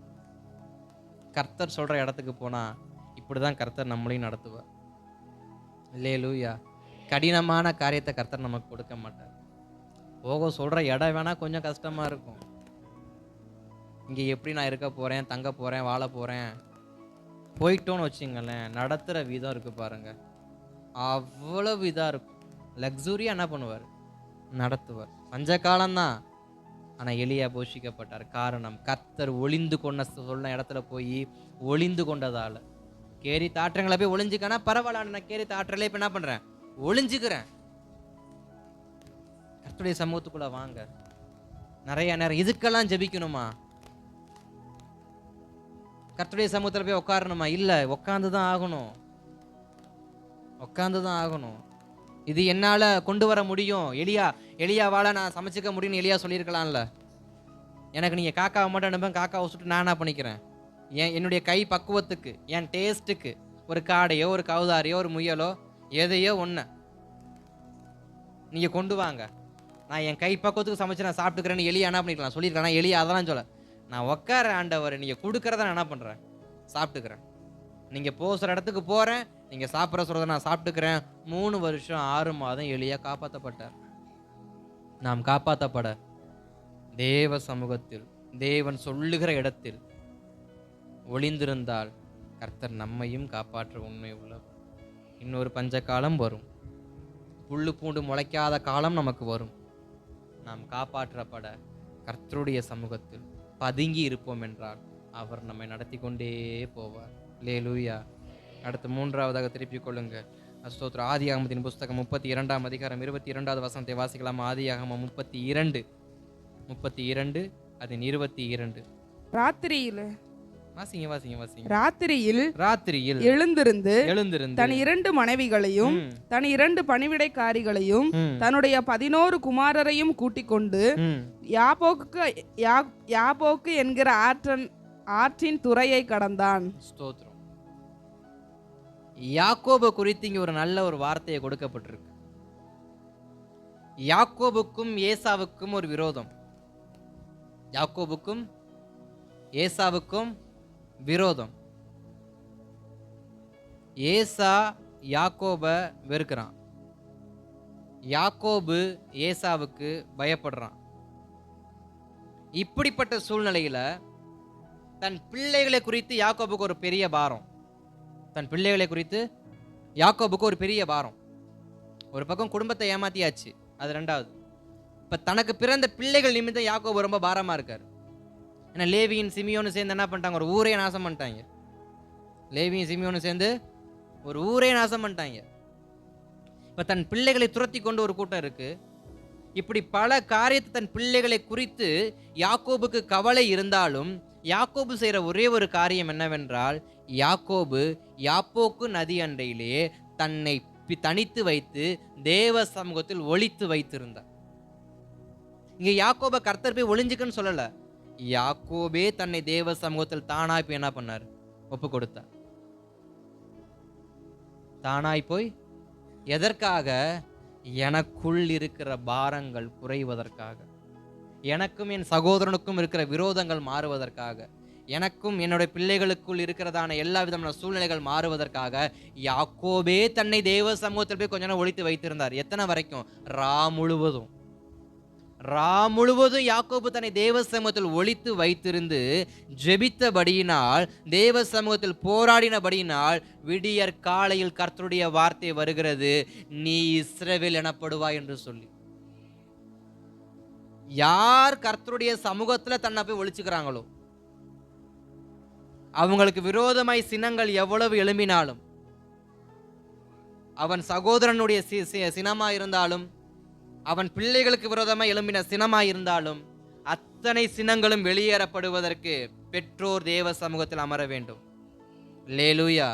கர்த்தர் சொல்கிற இடத்துக்கு போனால் இப்படி தான் கர்த்தர் நம்மளையும் நடத்துவார். அல்லேலூயா. கடினமான காரியத்தை கர்த்தர் நமக்கு கொடுக்க மாட்டார். போக சொல்கிற இடம் வேணால் கொஞ்சம் கஷ்டமாக இருக்கும். இங்கே எப்படி நான் இருக்க போகிறேன், தங்க போகிறேன், வாழ போகிறேன், போயிட்டோன்னு வச்சுங்களேன், நடத்துகிற விதம் இருக்குது பாருங்கள், அவ்வளவு இதாக இருக்கும். லக்ஸூரியாக என்ன பண்ணுவார், நடத்துவார். பஞ்ச காலம்தான், ஆனால் எலியா போஷிக்கப்பட்டார். காரணம், கர்த்தர் ஒளிந்து கொண்ட சொன்ன இடத்துல போய் ஒளிந்து கொண்டதால். கேரி தாற்றங்களை போய் ஒளிஞ்சுக்கானா பரவாயில்ல, நான் கேரி தாற்றலே இப்போ என்ன பண்ணுறேன், ஒளிஞ்சுக்கிறேன். கர்த்தருடைய சமூகத்துக்குள்ள வாங்க. நிறைய நேரம் இதுக்கெல்லாம் ஜெபிக்கணுமா, கர்த்தருடைய சமூகத்தில் போய் உட்காரணுமா? இல்லை, உட்காந்து தான் ஆகணும், உட்காந்து தான் ஆகணும். இது என்னால் கொண்டு வர முடியும், எலியாவால் நான் சமைச்சிக்க முடியும்னு எலியா சொல்லியிருக்கலாம்ல. எனக்கு நீங்கள் காக்காவை மட்டும் அனுப்பேன், காக்காவை சுட்டு நான் என்ன பண்ணிக்கிறேன், என்னுடைய கை பக்குவத்துக்கு, என் டேஸ்ட்டுக்கு ஒரு காடையோ ஒரு கவுதாரியோ ஒரு முயலோ எதையோ ஒன்று நீங்கள் கொண்டு வாங்க, நான் என் கை பக்குவத்துக்கு சமைச்சு நான் சாப்பிட்டுக்கிறேன்னு எலியா என்ன பண்ணிக்கலாம் சொல்லியிருக்கேன். எலியா அதெல்லாம் சொல்ல, நான் உட்கார ஆண்டவர், நீங்கள் கொடுக்குறத நான் என்ன பண்ணுறேன், சாப்பிட்டுக்கிறேன். நீங்கள் போகிற இடத்துக்கு போகிறேன், நீங்கள் சாப்பிட்ற சொல்கிறத நான் சாப்பிட்டுக்கிறேன். 3 வருஷம் 6 மாதம் எலியா காப்பாற்றப்பட்டார். நாம் காப்பாற்றப்பட தேவ சமூகத்தில் தேவன் சொல்லுகிற இடத்தில் ஒளிந்திருந்தால் கர்த்தர் நம்மையும் காப்பாற்ற உண்மை உள்ளவர். இன்னொரு பஞ்ச காலம் வரும், புல்லு பூண்டு முளைக்காத காலம் நமக்கு வரும். நாம் காப்பாற்றப்பட கர்த்தருடைய சமூகத்தில் பதுங்கி இருப்போம் என்றால் அவர் நம்மை நடத்தி கொண்டே போவார். அல்லேலூயா. அடுத்து 3ஆவதாக திருப்பிக் கொள்ளுங்க. ஸ்தோத்திரம். ஆதியாகமத்தின் புஸ்தகம் 32ஆம் அதிகாரம் 22வது வசனத்தை வாசிக்கலாம். ஆதியாகமம் 32 அதன் 22. ராத்திரியில் வாசிங்க வாசிங்க வாசிங்க. ராத்திரியில் எழுந்திருந்து தன் 2 மனைவிகளையும் தன் 2 பணிவிடைக்காரிகளையும் தன்னுடைய 11 குமாரரையும் கூட்டிக் கொண்டு யாபோக்கு என்கிற ஆற்றின் துறையை கடந்தான். ஸ்தோத்திரம். யாக்கோபு குறித்து இங்க ஒரு நல்ல ஒரு வார்த்தையை கொடுக்கப்பட்டிருக்கு. யாக்கோபுக்கும் ஏசாவுக்கும் ஒரு விரோதம், யாக்கோபுக்கும் ஏசாவுக்கும் விரோதம். ஏசா யாக்கோப வெறுக்கிறான், யாக்கோபு ஏசாவுக்கு பயப்படுறான். இப்படிப்பட்ட சூழ்நிலையில தன் பிள்ளைகளை குறித்து யாக்கோபுக்கு ஒரு பெரிய பாரம். தன் பிள்ளைகளை குறித்து யாக்கோபுக்கு ஒரு பெரிய பாரம். ஒரு பக்கம் குடும்பத்தை ஏமாத்தியாச்சு, அது ரெண்டாவது. இப்ப தனக்கு பிறந்த பிள்ளைகள் நிமித்தம் யாக்கோபு ரொம்ப பாரமா இருக்காரு. ஏன்னா லேவியின் சிமியோன்னு சேர்ந்து என்ன பண்ணிட்டாங்க, ஒரு ஊரே நாசம் பண்ணிட்டாங்க. லேவியின் சிமியோன்னு சேர்ந்து ஒரு ஊரே நாசம் பண்ணிட்டாங்க. இப்ப தன் பிள்ளைகளை துரத்தி கொண்டு ஒரு கூட்டம் இருக்கு. இப்படி பல காரியத்தை தன் பிள்ளைகளை குறித்து யாக்கோபுக்கு கவலை இருந்தாலும் யாக்கோபு செய்யற ஒரே ஒரு காரியம் என்னவென்றால், யாக்கோபு யாப்போக்கு நதி அண்டையிலே தன்னை தனித்து வைத்து தேவ சமூகத்தில் ஒளித்து வைத்திருந்தார். இங்க யாக்கோப கர்த்தர் போய் ஒளிஞ்சுக்குன்னு சொல்லல, யாக்கோபே தன்னை தேவ சமூகத்தில் தானாய் போய் என்ன பண்ணார், ஒப்பு கொடுத்தார். தானாய் போய் எதற்காக? எனக்குள் இருக்கிற பாரங்கள் குறைவதற்காக, எனக்கும் என் சகோதரனுக்கும் இருக்கிற விரோதங்கள் மாறுவதற்காக, எனக்கும் என்னுடைய பிள்ளைகளுக்குள் இருக்கிறதான எல்லா விதமான சூழ்நிலைகள் மாறுவதற்காக யாக்கோபே தன்னை தேவ சமூகத்தில் போய் கொஞ்ச நேரம் ஒளித்து வைத்திருந்தார். எத்தனை வரைக்கும்? ரா முழுவதும் யாக்கோபு தன்னை தேவ சமூகத்தில் ஒளித்து வைத்திருந்து ஜெபித்தபடியினால், தேவ சமூகத்தில் போராடினபடியினால், விடியற் காலையில் கர்த்தருடைய வார்த்தை வருகிறது, நீ இஸ்ரவேல் எனப்படுவாய் என்று சொல்லி. யார் கர்த்தருடைய சமூகத்துல தன்னை போய் ஒளிச்சுக்கிறாங்களோ, அவங்களுக்கு விரோதமாய் சினங்கள் எவ்வளவு எழும்பினாலும், அவன் சகோதரனுடைய சினமா இருந்தாலும், அவன் பிள்ளைகளுக்கு விரோதமாய் எழும்பின சினமாய் இருந்தாலும், அத்தனை சினங்களும் வெளியேறப்படுவதற்கு பெற்றோர் தேவ சமூகத்தில் அமர வேண்டும். அல்லேலூயா.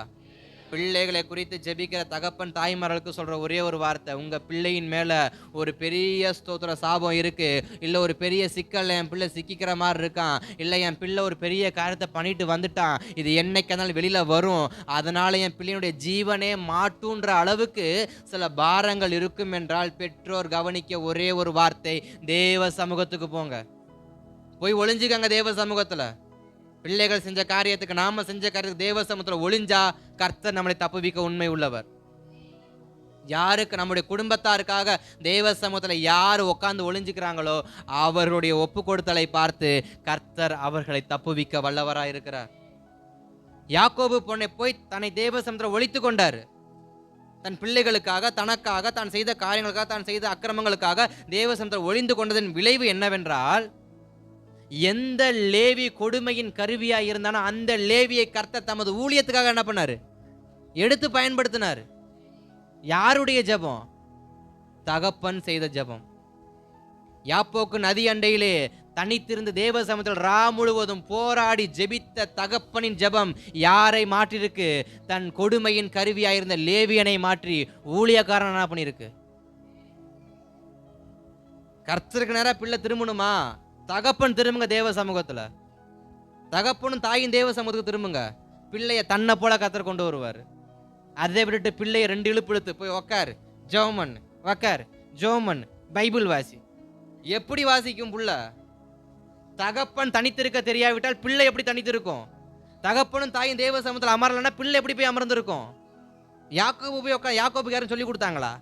பிள்ளைகளை குறித்து ஜெபிக்கிற தகப்பன் தாய்மார்களுக்கு சொல்ற ஒரே ஒரு வார்த்தை, உங்க பிள்ளையின் மேல ஒரு பெரிய ஸ்தோத்திர சாபம் இருக்கு, இல்ல ஒரு பெரிய சிக்கல் என் பிள்ளை சிக்கிக்கிற மாதிரி இருக்கான், இல்ல என் பிள்ளை ஒரு பெரிய காரியத்தை பண்ணிட்டு வந்துட்டான், இது என்னைக்கானாலும் வெளியில வரும், அதனால என் பிள்ளையினுடைய ஜீவனே மாட்டுன்ற அளவுக்கு சில பாரங்கள் இருக்கும் என்றால், பெற்றோர் கவனிக்க ஒரே ஒரு வார்த்தை, தேவ சமூகத்துக்கு போங்க, போய் ஒளிஞ்சுக்கங்க தேவ சமூகத்துல. பிள்ளைகள் செஞ்ச காரியத்துக்கு, நாம செஞ்ச காரியத்துக்கு தேவ சமூகத்துல ஒளிஞ்சா கர்த்தர் நம்மளை தப்புவிக்க உண்மை உள்ளவர். யாருக்கு? நம்முடைய குடும்பத்தாருக்காக தேவ சமூகத்துல யாரு உட்கார்ந்து ஒளிஞ்சுக்கிறாங்களோ அவர்களுடைய ஒப்பு கொடுத்தலை பார்த்து கர்த்தர் அவர்களை தப்புவிக்க வல்லவராய் இருக்கிறார். யாக்கோபு பொண்ணை போய் தன்னை தேவ சமூகத்துல ஒளித்து கொண்டாரு. தன் பிள்ளைகளுக்காக, தனக்காக, தான் செய்த காரியங்களுக்காக, தான் செய்த அக்கிரமங்களுக்காக தேவ சமூகத்துல ஒளிந்து கொண்டதன் விளைவு என்னவென்றால், எந்த லேவி கொடுமையின் கருவியாய் இருந்தானோ அந்த லேவியை கர்த்தர் தமது ஊழியத்துக்காக என்ன பண்ணாரு, எடுத்து பயன்படுத்தினார். யாருடைய ஜெபம்? தகப்பன் செய்த ஜெபம். யாப்போக்கு நதி அண்டையிலே தனித்திருந்து தேவ சமூகத்தில் ரா முழுவதும் போராடி ஜெபித்த தகப்பனின் ஜெபம் யாரை மாற்றிருக்கு? தன் கொடுமையின் கருவியாயிருந்த லேவியனை மாற்றி ஊழியக்காரன் என்ன பண்ணிருக்கு? கர்த்தருக்கு நேரா பிள்ளை திரும்பணுமா? தகப்பன் திரும்புங்க தேவ சமூகத்துல. தகப்பனும் தாயின் தேவ சமூகத்துக்கு திரும்புங்க, பிள்ளைய தன்னை போல கர்த்தர் கொண்டு வருவார். அதை விட்டுட்டு பிள்ளைய 2 இழுப்பு இழுத்து போய் உக்கார் ஜோமன், உக்கார் ஜோமன், பைபிள் வாசி. எப்படி வாசிக்கும் புள்ள? தகப்பன் தனித்திருக்க தெரியாவிட்டால் பிள்ளை எப்படி தனித்திருக்கும்? தகப்பனும் தாயின் தேவ சமூகத்தில் அமரலன்னா பிள்ளை எப்படி போய் அமர்ந்திருக்கும்? யாக்கோபு போய் உட்கார். யாக்கோபுக்கு யாரும் சொல்லி கொடுத்தாங்களா?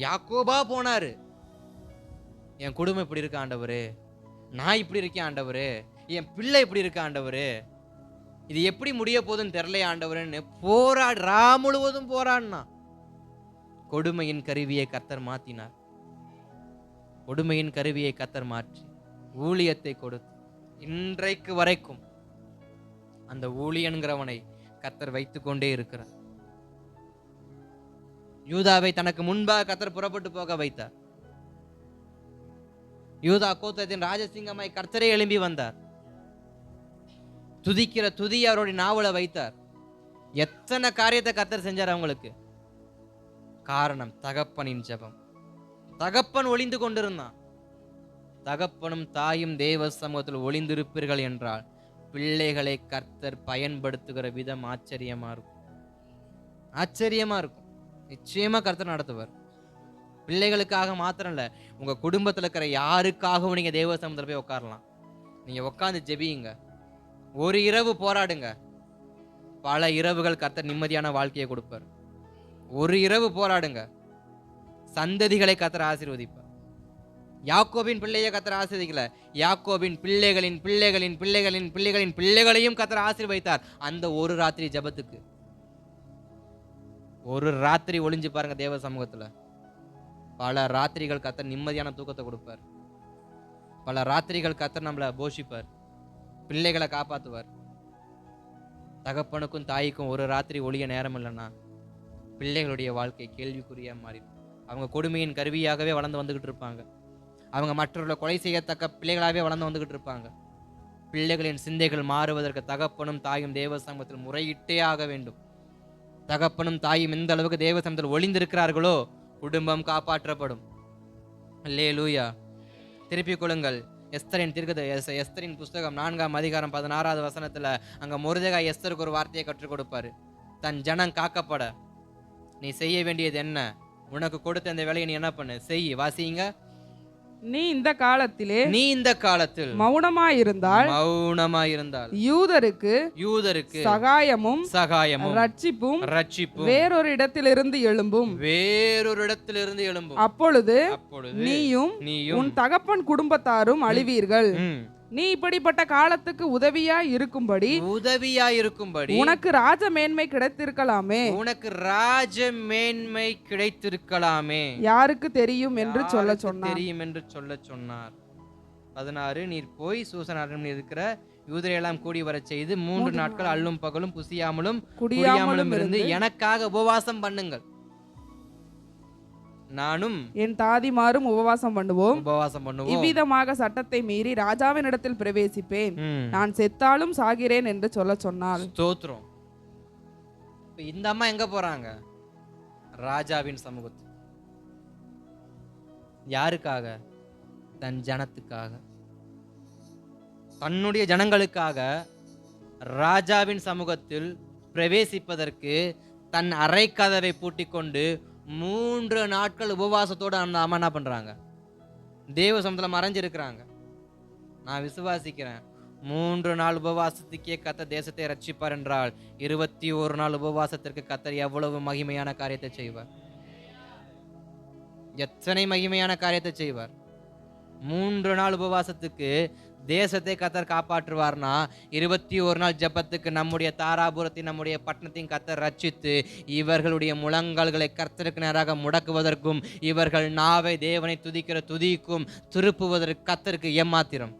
யாக்கோபா போனாரு. என் குடும்பம் இப்படி இருக்க ஆண்டவரே, நான் இப்படி இருக்கேன் ஆண்டவரே, என் பிள்ளை இப்படி இருக்க ஆண்டவரே, இது எப்படி முடிய போகுதுன்னு தெரியலையா ஆண்டவரேன்னு ரா முழுவதும் போராடினா. கொடுமையின் கருவியை கர்த்தர் மாத்தினார். கொடுமையின் கருவியை கர்த்தர் மாற்றி ஊழியத்தை கொடுத்து இன்றைக்கு வரைக்கும் அந்த ஊழியன்கிறவனை கர்த்தர் வைத்துக் கொண்டே இருக்கிறார். யூதாவை தனக்கு முன்பாக கர்த்தர் புறப்பட்டு போக வைத்தார். யூதா கோத்திரத்தின் ராஜசிங்கமாய் கர்த்தரே எழும்பி வந்தார். துதிக்கிற துதி அவருடைய நாவல வைத்தார். எத்தனை காரியத்தை கர்த்தர் செஞ்சார் அவங்களுக்கு. காரணம் தகப்பனின் ஜெபம். தகப்பன் ஒளிந்து கொண்டிருந்தான். தகப்பனும் தாயும் தேவ சமூகத்தில் ஒளிந்திருப்பீர்கள் என்றால் பிள்ளைகளை கர்த்தர் பயன்படுத்துகிற விதம் ஆச்சரியமா இருக்கும். ஆச்சரியமா இருக்கும். நிச்சயமா கர்த்தர் நடத்துவார். பிள்ளைகளுக்காக மாத்திரம் இல்ல, உங்க குடும்பத்தில் இருக்கிற யாருக்காகவும் நீங்க தேவ சமூகத்தில் போய் உட்காரலாம். நீங்க உட்காந்து ஜெபியுங்க. ஒரு இரவு போராடுங்க. பல இரவுகள் கர்த்தர் நிம்மதியான வாழ்க்கையை கொடுப்பார். ஒரு இரவு போராடுங்க, சந்ததிகளை கர்த்தர் ஆசீர்வதிப்பார். யாக்கோபின் பிள்ளையை கர்த்தர் ஆசீர்வதிக்கல, யாக்கோபின் பிள்ளைகளின் பிள்ளைகளின் பிள்ளைகளின் பிள்ளைகளின் பிள்ளைகளையும் கர்த்தர் ஆசீர்வதித்தார். அந்த ஒரு ராத்திரி ஜெபத்துக்கு ஒரு ராத்திரி ஒளிஞ்சு பாருங்க தேவ சமூகத்துல, பல ராத்திரிகள் கர்த்தர் நிம்மதியான தூக்கத்தை கொடுப்பார். பல ராத்திரிகள் கர்த்தர் நம்மளை போஷிப்பார், பிள்ளைகளை காப்பாற்றுவார். தகப்பனுக்கும் தாய்க்கும் ஒரு ராத்திரி ஒளிய நேரம் இல்லைன்னா பிள்ளைகளுடைய வாழ்க்கை கேள்விக்குறியா மாறிடும். அவங்க கொடுமையின் கருவியாகவே வளர்ந்து வந்துகிட்டு இருப்பாங்க. அவங்க மற்றவர்களை கொலை செய்யத்தக்க பிள்ளைகளாகவே வளர்ந்து வந்துகிட்டு இருப்பாங்க. பிள்ளைகளின் சிந்தைகள் மாறுவதற்கு தகப்பனும் தாயும் தேவ சமூகத்தில் முறையிட்டே ஆக வேண்டும். தகப்பனும் தாயும் எந்த அளவுக்கு தேவ சமூகத்தில் ஒளிந்திருக்கிறார்களோ குடும்பம் காப்பாற்றப்படும். அல்லேலூயா. திருப்பிக் கொள்ளுங்கள், எஸ்தரின் புஸ்தகம் 4ஆம் அதிகாரம் 16வது வசனத்துல அங்க மொர்தெகாய் எஸ்தருக்கு ஒரு வார்த்தையை கற்றுக் கொடுப்பாரு. தன் ஜனம் காக்கப்பட நீ செய்ய வேண்டியது என்ன? உனக்கு கொடுத்த இந்த வேலையை நீ என்ன பண்ணு, செய். வாசிங்க. நீ இந்த காலத்தில் மௌனமாயிருந்தால் யூதருக்கு சகாயமும் ரட்சிப்பும் வேறொரு இடத்திலிருந்து எழும்பும். அப்பொழுது நீயும் உன் தகப்பன் குடும்பத்தாரும் அழிவீர்கள். நீ இப்படிப்பட்ட காலத்துக்கு உதவியாய் இருக்கும்படி உனக்கு ராஜ மேன்மை கிடைத்திருக்கலாமே யாருக்கு தெரியும் என்று சொல்ல சொன்னார். 16 நீர் போய் சூசன் அரண்மனையில் இருக்கிற யூதரையெல்லாம் கூடி வர செய்து 3 நாட்கள் அல்லும் பகலும் புசியாமலும் குடியாமலும் இருந்து எனக்காக உபவாசம் பண்ணுங்கள். நானும் என் தாதிமாரும் உபவாசம் பண்ணுவோம். இவ்விதமாக சட்டத்தை மீறி ராஜாவின் இடத்தில் பிரவேசிப்பேன். நான் செத்தாலும் சாகிறேன் என்று சொல்ல சொன்னாள். ஸ்தோத்திரம். இந்த அம்மா எங்க போறாங்க? ராஜாவின் சமூகத்தில். யாருக்காக? தன் ஜனத்துக்காக, தன்னுடைய ஜனங்களுக்காக ராஜாவின் சமூகத்தில் பிரவேசிப்பதற்கு தன் அறை கதவை பூட்டிக் கொண்டு 3 நாட்கள் உபவாசத்தோடு அந்த அம்மா என்ன பண்றாங்க? தேவ சமூகத்துல மறைஞ்சிருக்கிறாங்க. நான் விசுவாசிக்கிறேன், 3 நாள் உபவாசத்துக்கே கர்த்தர் தேசத்தை ரட்சிப்பார் என்றால் 21 நாள் உபவாசத்திற்கு கர்த்தர் எவ்வளவு மகிமையான காரியத்தை செய்வார், எத்தனை மகிமையான காரியத்தை செய்வார். 3 நாள் உபவாசத்துக்கு தேசத்தை கர்த்தர் காப்பாற்றுவார்னா 21 நாள் ஜெபத்துக்கு நம்முடைய தாராபுரத்தின் நம்முடைய பட்டணத்தின் கர்த்தர் ரட்சித்து இவர்களுடைய முழங்கால்களை கர்த்தருக்கு நேராக முடக்குவதற்கும் இவர்கள் நாவை தேவனை துதிக்கிற துதிக்கும் திருப்புவதற்கு கர்த்தருக்கு ஏமாத்திரம்.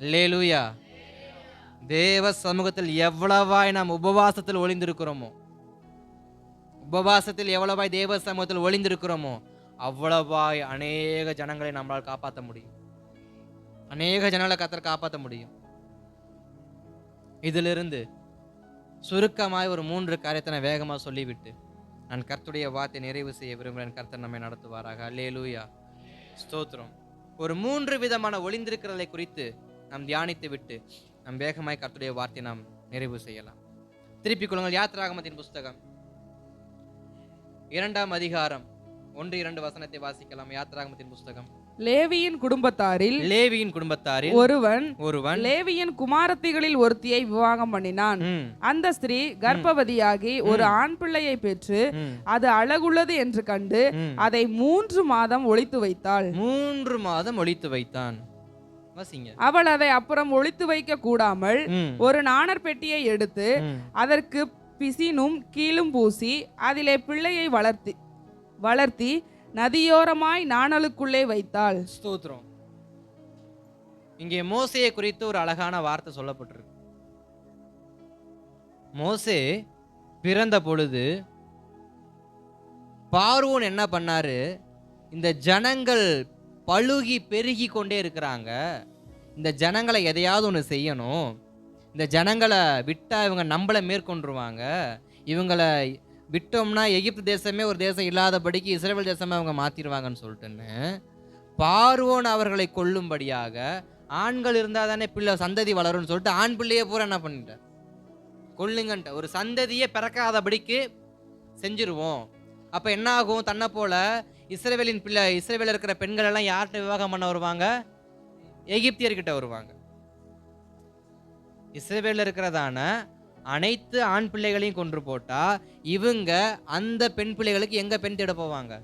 அல்லேலூயா. தேவ சமூகத்தில் எவ்வளவாய் நாம் உபவாசத்தில் ஒளிந்திருக்கிறோமோ, உபவாசத்தில் எவ்வளவாய் தேவ சமூகத்தில் ஒளிந்திருக்கிறோமோ அவ்வளவாய் அநேக ஜனங்களை நம்மளால் காப்பாற்ற முடியும். அநேக ஜனங்களை கர்த்தர் காப்பாற்ற முடியும். இதிலிருந்து சுருக்கமாய் ஒரு 3 காரியத்தை நான் வேகமாக சொல்லிவிட்டு நான் கர்த்தருடைய வார்த்தை நிறைவு செய்ய விரும்புகிறேன். கர்த்தர் நம்மை நடத்துவாராக. அல்லேலூயா. ஸ்தோத்திரம். ஒரு 3 விதமான ஒளிந்திருக்கிறதை குறித்து நாம் தியானித்து விட்டு நாம் வேகமாய் கர்த்தருடைய வார்த்தை நாம் நிறைவு செய்யலாம். திருப்பிக் கொள்ளுங்கள். யாத்திராகமத்தின் புஸ்தகம் 2ஆம் அதிகாரம் 1-2 வசனத்தை வாசிக்கலாம். யாத்திராகமத்தின் புஸ்தகம். லேவியின் குடும்பத்தாரில் ஒருவன் லேவியின் குமாரத்திகளில் ஒருத்தியை விவாகம் பண்ணினான். அந்த ஸ்திரீ கர்ப்பவதியாகி ஒரு ஆண் பிள்ளையை பெற்று அது அழகுள்ளது என்று கண்டு அதை 3 மாதம் ஒளித்து வைத்தாள். 3 மாதம் ஒளித்து வைத்தான். அவள் அதை அப்புறம் ஒளித்து வைக்க கூடாமல் ஒரு நாணர் பெட்டியை எடுத்து அதற்கு பிசினும் கீழும் பூசி அதிலே பிள்ளையை வளர்த்தி நதியோரமாய் நாணலுக்குள்ளே வைத்தாள். ஸ்தோத்திரம். இங்கே மோசேயை குறித்து ஒரு அழகான வார்த்தை சொல்லப்பட்டிருக்கு. மோசே பிறந்த பொழுது பார்வோன் என்ன பண்ணாரு? இந்த ஜனங்கள் பழுகி பெருகி கொண்டே இருக்கிறாங்க, இந்த ஜனங்களை எதையாவது ஒன்று செய்யணும், இந்த ஜனங்களை விட்டா இவங்க நம்மளை மேற்கொண்டுருவாங்க, இவங்களை விட்டோம்னா எகிப்து தேசமே ஒரு தேசம் இல்லாதபடிக்கு இஸ்ரவேல் தேசமே அவங்க மாத்திடுவாங்கன்னு சொல்லிட்டுன்னு பார்வோன் அவர்களை கொல்லும்படியாக ஆண்கள் இருந்தால் தானே பிள்ளை சந்ததி வளரும்னு சொல்லிட்டு ஆண் பிள்ளையே பூரா என்ன பண்ணிட்டார்? கொல்லுங்கன்ட்ட. ஒரு சந்ததியே பிறக்காதபடிக்கு செஞ்சிருவோம். அப்போ என்ன ஆகும்? தன்னை போல இஸ்ரவேலில் இருக்கிற பெண்கள் எல்லாம் யார்கிட்ட விவாகம் பண்ண வருவாங்க? எகிப்தியர்கிட்ட வருவாங்க. இஸ்ரவேலில் இருக்கிறதான அனைத்து ஆண் பிள்ளைகளையும் கொன்று போட்டா இவங்க அந்த பெண் பிள்ளைகளுக்கு எங்க பெண் தேட போவாங்க?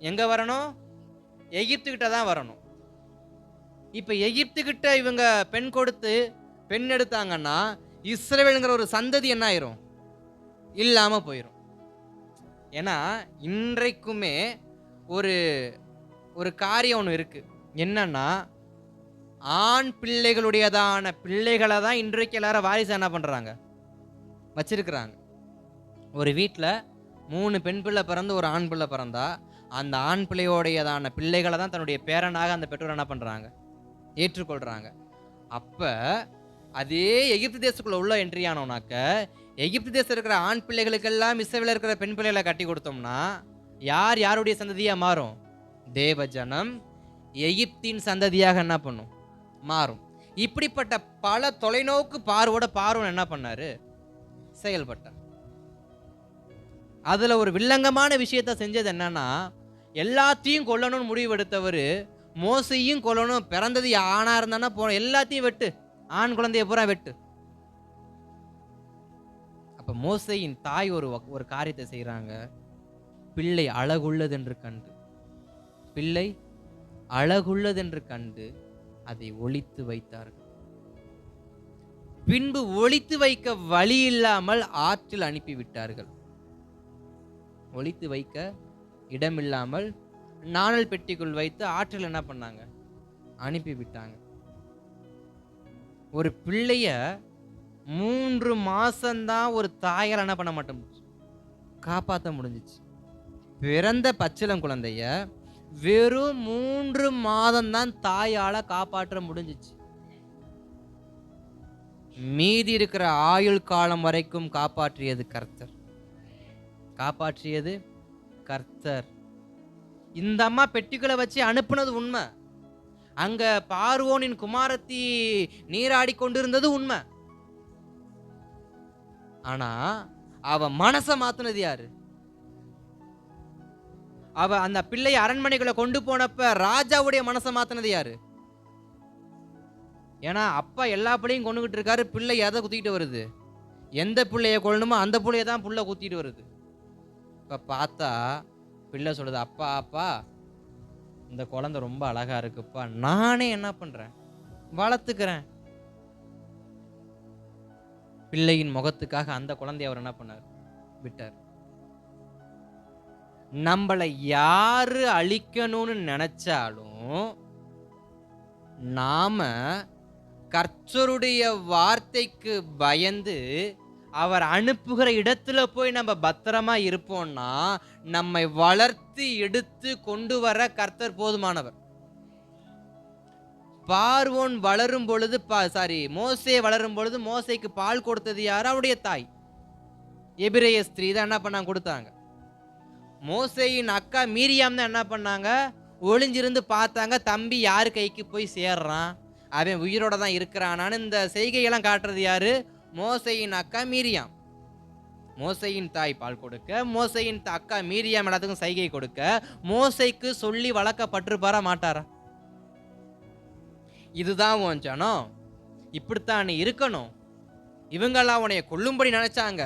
எங்க வரணும்? எகிப்துகிட்ட தான் வரணும். இப்ப எகிப்துகிட்ட இவங்க பெண் கொடுத்து பெண் எடுத்தாங்கன்னா இஸ்ரவேலுங்கிற ஒரு சந்ததி என்ன ஆயிரும்? இல்லாம போயிடும். ஏன்னா இன்றைக்குமே ஒரு ஒரு காரியம் ஒன்று இருக்கு. என்னன்னா, ஆண் பிள்ளைகளுடையதான பிள்ளைகளை தான் இன்றைக்கு எல்லாரும் வாரிசு என்ன பண்றாங்க? வச்சிருக்கிறாங்க. ஒரு வீட்டில் 3 பெண் பிள்ளை பிறந்து ஒரு ஆண் பிள்ளை பிறந்தா அந்த ஆண் பிள்ளையோடையதான பிள்ளைகளை தான் தன்னுடைய பேரனாக அந்த பெற்றோர் என்ன பண்றாங்க? ஏற்றுக்கொள்றாங்க. அப்ப அதே எகிப்து தேசத்துக்குள்ள உள்ள என்ட்ரி ஆனோம்னாக்க எகிப்து தேசம் இருக்கிற ஆண் பிள்ளைகளுக்கெல்லாம் இஸ்ரவேல்ல இருக்கிற பெண் பிள்ளைகளை கட்டி கொடுத்தோம்னா யார் யாருடைய சந்ததியா மாறும்? தேவ ஜனம் எகிப்தின் சந்ததியாக என்ன பண்ணும்? மாறும். இப்படிப்பட்ட பல தொலைநோக்கு பார்வோட பார்வோன் என்ன பண்ணாரு? செயல்பட்டார். அதுல ஒரு வில்லங்கமான விஷயத்த செஞ்சது என்னன்னா, எல்லாத்தையும் கொல்லணும்னு முடிவெடுத்தவர் மோசையும் கொல்லணும், பிறந்தது ஆணா இருந்தானா போன எல்லாத்தையும் வெட்டு, ஆண் குழந்தைய பூரா வெட்டு. அப்ப மோசையின் தாய் ஒரு காரியத்தை செய்யறாங்க. பிள்ளை அழகுள்ளதென்று கண்டு, பிள்ளை அழகுள்ளதென்று கண்டு அதை ஒளித்து வைத்தார்கள். பின்பு ஒளித்து வைக்க வழி இல்லாமல் ஆற்றில் அனுப்பிவிட்டார்கள். ஒளித்து வைக்க இடமில்லாமல் நாணல் பெட்டிக்குள் வைத்து ஆற்றில் என்ன பண்ணாங்க? அனுப்பிவிட்டாங்க. ஒரு பிள்ளைய 3 மாசம்தான் ஒரு தாயால் என்ன பண்ண மாட்டோம்? காப்பாற்ற முடிஞ்சிச்சு. பிறந்த பச்சிளம் குழந்தைய வெறும் 3 மாதம்தான் தாயால காப்பாற்ற முடிஞ்சிச்சு. மீதி இருக்கிற ஆயுள் காலம் வரைக்கும் காப்பாற்றியது கர்த்தர். காப்பாற்றியது கர்த்தர். இந்த அம்மா பெட்டிகளை வச்சு அனுப்புனது உண்மை. அங்க பார்வோனின் குமாரத்தி நீராடி கொண்டிருந்தது உண்மை. ஆனா அவ மனச மாத்துனது யாரு? அவ அந்த பிள்ளை அரண்மனைகளை கொண்டு போனப்ப ராஜாவுடைய மனசை மாத்தினது யாரு? ஏன்னா அப்பா எல்லா பிள்ளையும் கொண்டுகிட்டு இருக்காரு, பிள்ளை எதை குத்திக்கிட்டு வருது? எந்த பிள்ளைய கொள்ளணுமோ அந்த பிள்ளைய தான் புள்ள குத்திட்டு வருது. இப்ப பார்த்தா பிள்ளை சொல்லுது, அப்பா அப்பா இந்த குழந்தை ரொம்ப அழகா இருக்குப்பா, நானே என்ன பண்றேன்? வளர்த்துக்கிறேன். பிள்ளையின் முகத்துக்காக அந்த குழந்தைய அவர் என்ன பண்ணார்? விட்டார். நம்மளை யாரு அழிக்கணும்னு நினைச்சாலும் நாம கர்த்தருடைய வார்த்தைக்கு பயந்து அவர் அனுப்புகிற இடத்துல போய் நம்ம பத்திரமா இருப்போம்னா நம்மை வளர்த்து எடுத்து கொண்டு வர கர்த்தர் போதுமானவர். பார்வோன் வளரும் பொழுது மோசே வளரும் பொழுது மோசேக்கு பால் கொடுத்தது யாரு? அவருடைய தாய் எபிரேய ஸ்திரீ தான் என்ன பண்ணாங்க? கொடுத்தாங்க. மோசேயின் அக்கா மீரியாம் தான் என்ன பண்ணாங்க? ஒளிஞ்சிருந்து பார்த்தாங்க, தம்பி யாரு கைக்கு போய் சேர்றான், அவன் உயிரோட தான் இருக்கிறானான்னு இந்த செய்கையெல்லாம் காட்டுறது யாரு? மோசேயின் அக்கா மீரியாம். மோசேயின் தாய் பால் கொடுக்க, மோசேயின் அக்கா மீரியாம் எல்லாத்துக்கும் சைகை கொடுக்க, மோசேக்கு சொல்லி வளர்க்கப்பட்டிருப்பாரா மாட்டாரா? இதுதான் உன் ஜனம், இப்படித்தான் நீ இருக்கணும், இவங்கெல்லாம் உன்னைய கொல்லும்படி நினைச்சாங்க,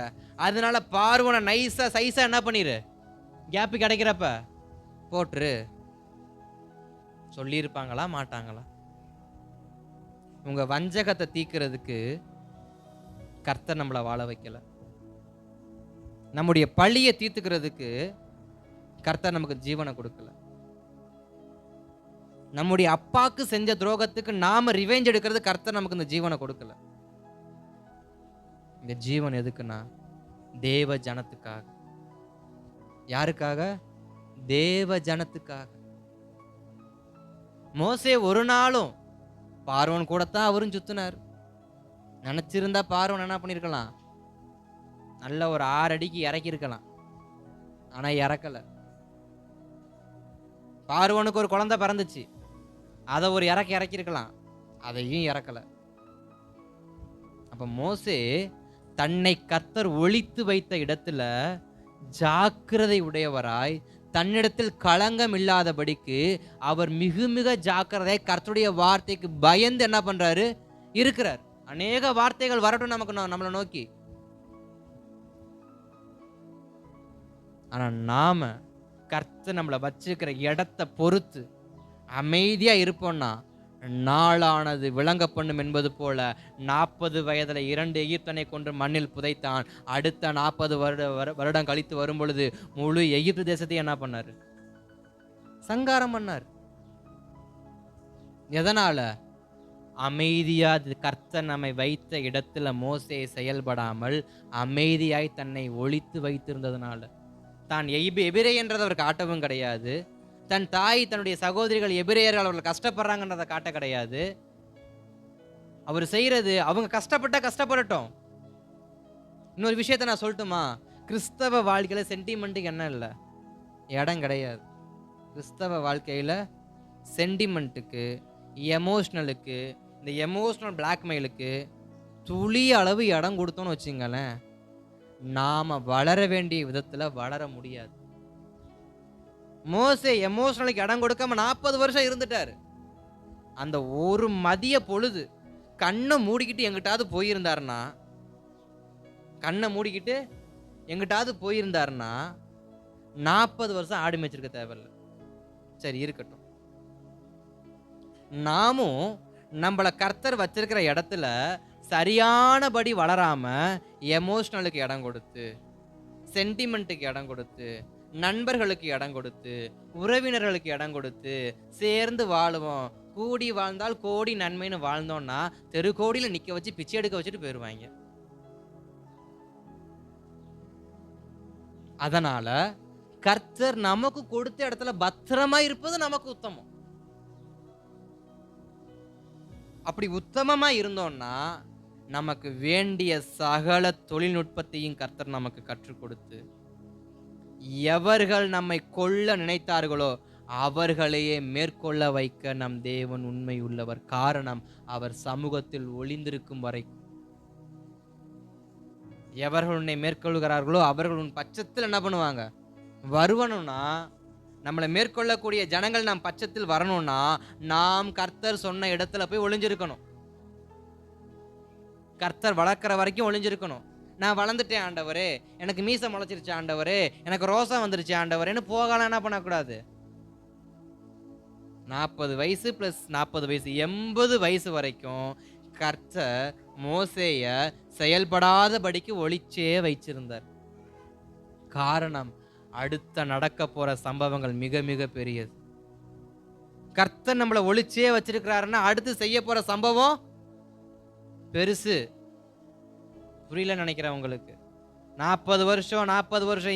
அதனால பார்வோனை நைஸா சைஸா என்ன பண்ணிரு, கேப்பு கிடைக்கிறப்ப போட்டுரு சொல்லியிருப்பாங்களா மாட்டாங்களா? உங்க வஞ்சகத்தை தீக்கிறதுக்கு கர்த்தர் நம்மளை வாழ வைக்கல. நம்முடைய பழியை தீர்த்துக்கிறதுக்கு கர்த்தர் நமக்கு ஜீவனை கொடுக்கல. நம்முடைய அப்பாக்கு செஞ்ச துரோகத்துக்கு நாம ரிவெஞ்ச் எடுக்கிறது கர்த்தர் நமக்கு இந்த ஜீவனை கொடுக்கல. இந்த ஜீவன் எதுக்குன்னா தேவ ஜனத்துக்காக. யாருக்காக? தேவ ஜனத்துக்காக. மோசே ஒரு நாளும் பார்வோன் கூடத்தான் அவரும் சுத்தினார். நினைச்சிருந்தா பார்வோன் என்ன பண்ணிருக்கலாம்? நல்ல ஒரு 6 அடிக்கு இறக்கி இருக்கலாம். ஆனா இறக்கல. பார்வோனுக்கு ஒரு குழந்தை பிறந்துச்சு, அதை ஒரு இறக்கி இருக்கலாம், அதையும் இறக்கல. அப்ப மோசே தன்னை கர்த்தர் ஒளித்து வைத்த இடத்துல ஜாக்கிரதை உடையவராய், தன்னிடத்தில் களங்கம் இல்லாதபடிக்கு அவர் மிக மிக ஜாக்கிரதை கர்த்தருடைய வார்த்தைக்கு பயந்து என்ன பண்றாரு? இருக்கிறார். அநேக வார்த்தைகள் வரட்டும் நமக்கு, நம்மளை நோக்கி. ஆனா நாம கர்த்தர் நம்மளை வச்சிருக்கிற இடத்தை பொறுத்து அமைதியா இருப்போம்னா, நாளானது விளங்க பண்ணும் என்பது போல 40 வயதுல 2 எகிப்தனை கொண்டு மண்ணில் புதைத்தான். அடுத்த 40 வருடம் கழித்து வரும் பொழுது முழு எகிப்து தேசத்தை என்ன பண்ணாரு? சங்காரம் பண்ணார். எதனால? அமைதியா கர்த்தர் நம்மை வைத்த இடத்துல மோசே செயல்படாமல் அமைதியாய் தன்னை ஒளித்து வைத்திருந்ததுனால. தான் எபிரே என்றதை அவர் காட்டவும் கிடையாது. தன் தாய் தன்னுடைய சகோதரிகள் எபிரேயர்கள் அவர்கள் கஷ்டப்படுறாங்கன்றதை காட்ட கிடையாது. அவர் செய்யறது, அவங்க கஷ்டப்படட்டும். இன்னொரு விஷயத்த நான் சொல்லட்டுமா? கிறிஸ்தவ வாழ்க்கையில சென்டிமெண்ட்டுக்கு என்ன இல்லை, இடம் கிடையாது. கிறிஸ்தவ வாழ்க்கையில சென்டிமெண்ட்டுக்கு, எமோஷ்னலுக்கு, இந்த எமோஷ்னல் பிளாக்மெயிலுக்கு துளி அளவு இடம் கொடுத்தோன்னு வச்சுங்களேன், நாம வளர வேண்டிய விதத்துல வளர முடியாது. மோசே எமோஷனலுக்கு இடம் கொடுக்காம 40 வருஷம் இருந்துட்டாரு. அந்த ஒரு மதிய பொழுது கண்ணை மூடிக்கிட்டு எங்கிட்டாவது போயிருந்தாருன்னா 40 வருஷம் ஆடு மேய்ச்சிருக்க தேவையில்லை. சரி, இருக்கட்டும். நாமும் நம்மளை கர்த்தர் வச்சிருக்கிற இடத்துல சரியானபடி வளராம எமோஷனலுக்கு இடம் கொடுத்து, சென்டிமெண்ட்டுக்கு இடம் கொடுத்து, நண்பர்களுக்கு இடம் கொடுத்து, உறவினர்களுக்கு இடம் கொடுத்து சேர்ந்து வாழுவோம். கூடி வாழ்ந்தால் கோடி நன்மைன்னு வாழ்ந்தோம்னா தெரு கோடியில நிக்க வச்சு பிச்சை எடுக்க வச்சுட்டு போயிடுவாங்க. அதனால கர்த்தர் நமக்கு கொடுத்த இடத்துல பத்திரமா இருப்பது நமக்கு உத்தமம். அப்படி உத்தமமா இருந்தோம்னா நமக்கு வேண்டிய சகல தொழில்நுட்பத்தையும் கர்த்தர் நமக்கு கற்றுக் கொடுத்து, எவர்கள் நம்மை கொல்ல நினைத்தார்களோ அவர்களையே மேற்கொள்ள வைக்க நம் தேவன் உண்மை உள்ளவர். காரணம், அவர் சமூகத்தில் ஒளிந்திருக்கும் வரைக்கும். எவர்கள் உன்னை மேற்கொள்கிறார்களோ அவர்கள் உன் பட்சத்தில் என்ன பண்ணுவாங்க? வருவனும்னா, நம்மளை மேற்கொள்ளக்கூடிய ஜனங்கள் நம் பட்சத்தில் வரணும்னா நாம் கர்த்தர் சொன்ன இடத்துல போய் ஒளிஞ்சிருக்கணும். கர்த்தர் வளர்க்கிற வரைக்கும் ஒளிஞ்சிருக்கணும். நான் வளர்ந்துட்டேன் ஆண்டவரே, எனக்கு மீசை முளைச்சிருச்சு ஆண்டவரே, எனக்கு ரோசம் வந்துருச்சு ஆண்டவரேன்னு போகலாம். என்ன பண்ணக்கூடாது? 40 வயசு + 40 வயசு 80 வயசு வரைக்கும் கர்த்தர் மோசேய செயல்படாதபடிக்கு ஒளிச்சே வைச்சிருந்தார். காரணம், அடுத்த நடக்க போற சம்பவங்கள் மிக மிக பெரியது. கர்த்தர் நம்மளை ஒளிச்சே வச்சிருக்கிறாருன்னா அடுத்து செய்ய போற சம்பவம் பெருசு. புரியல நினைக்கிறேன் உங்களுக்கு. 40 வருஷம்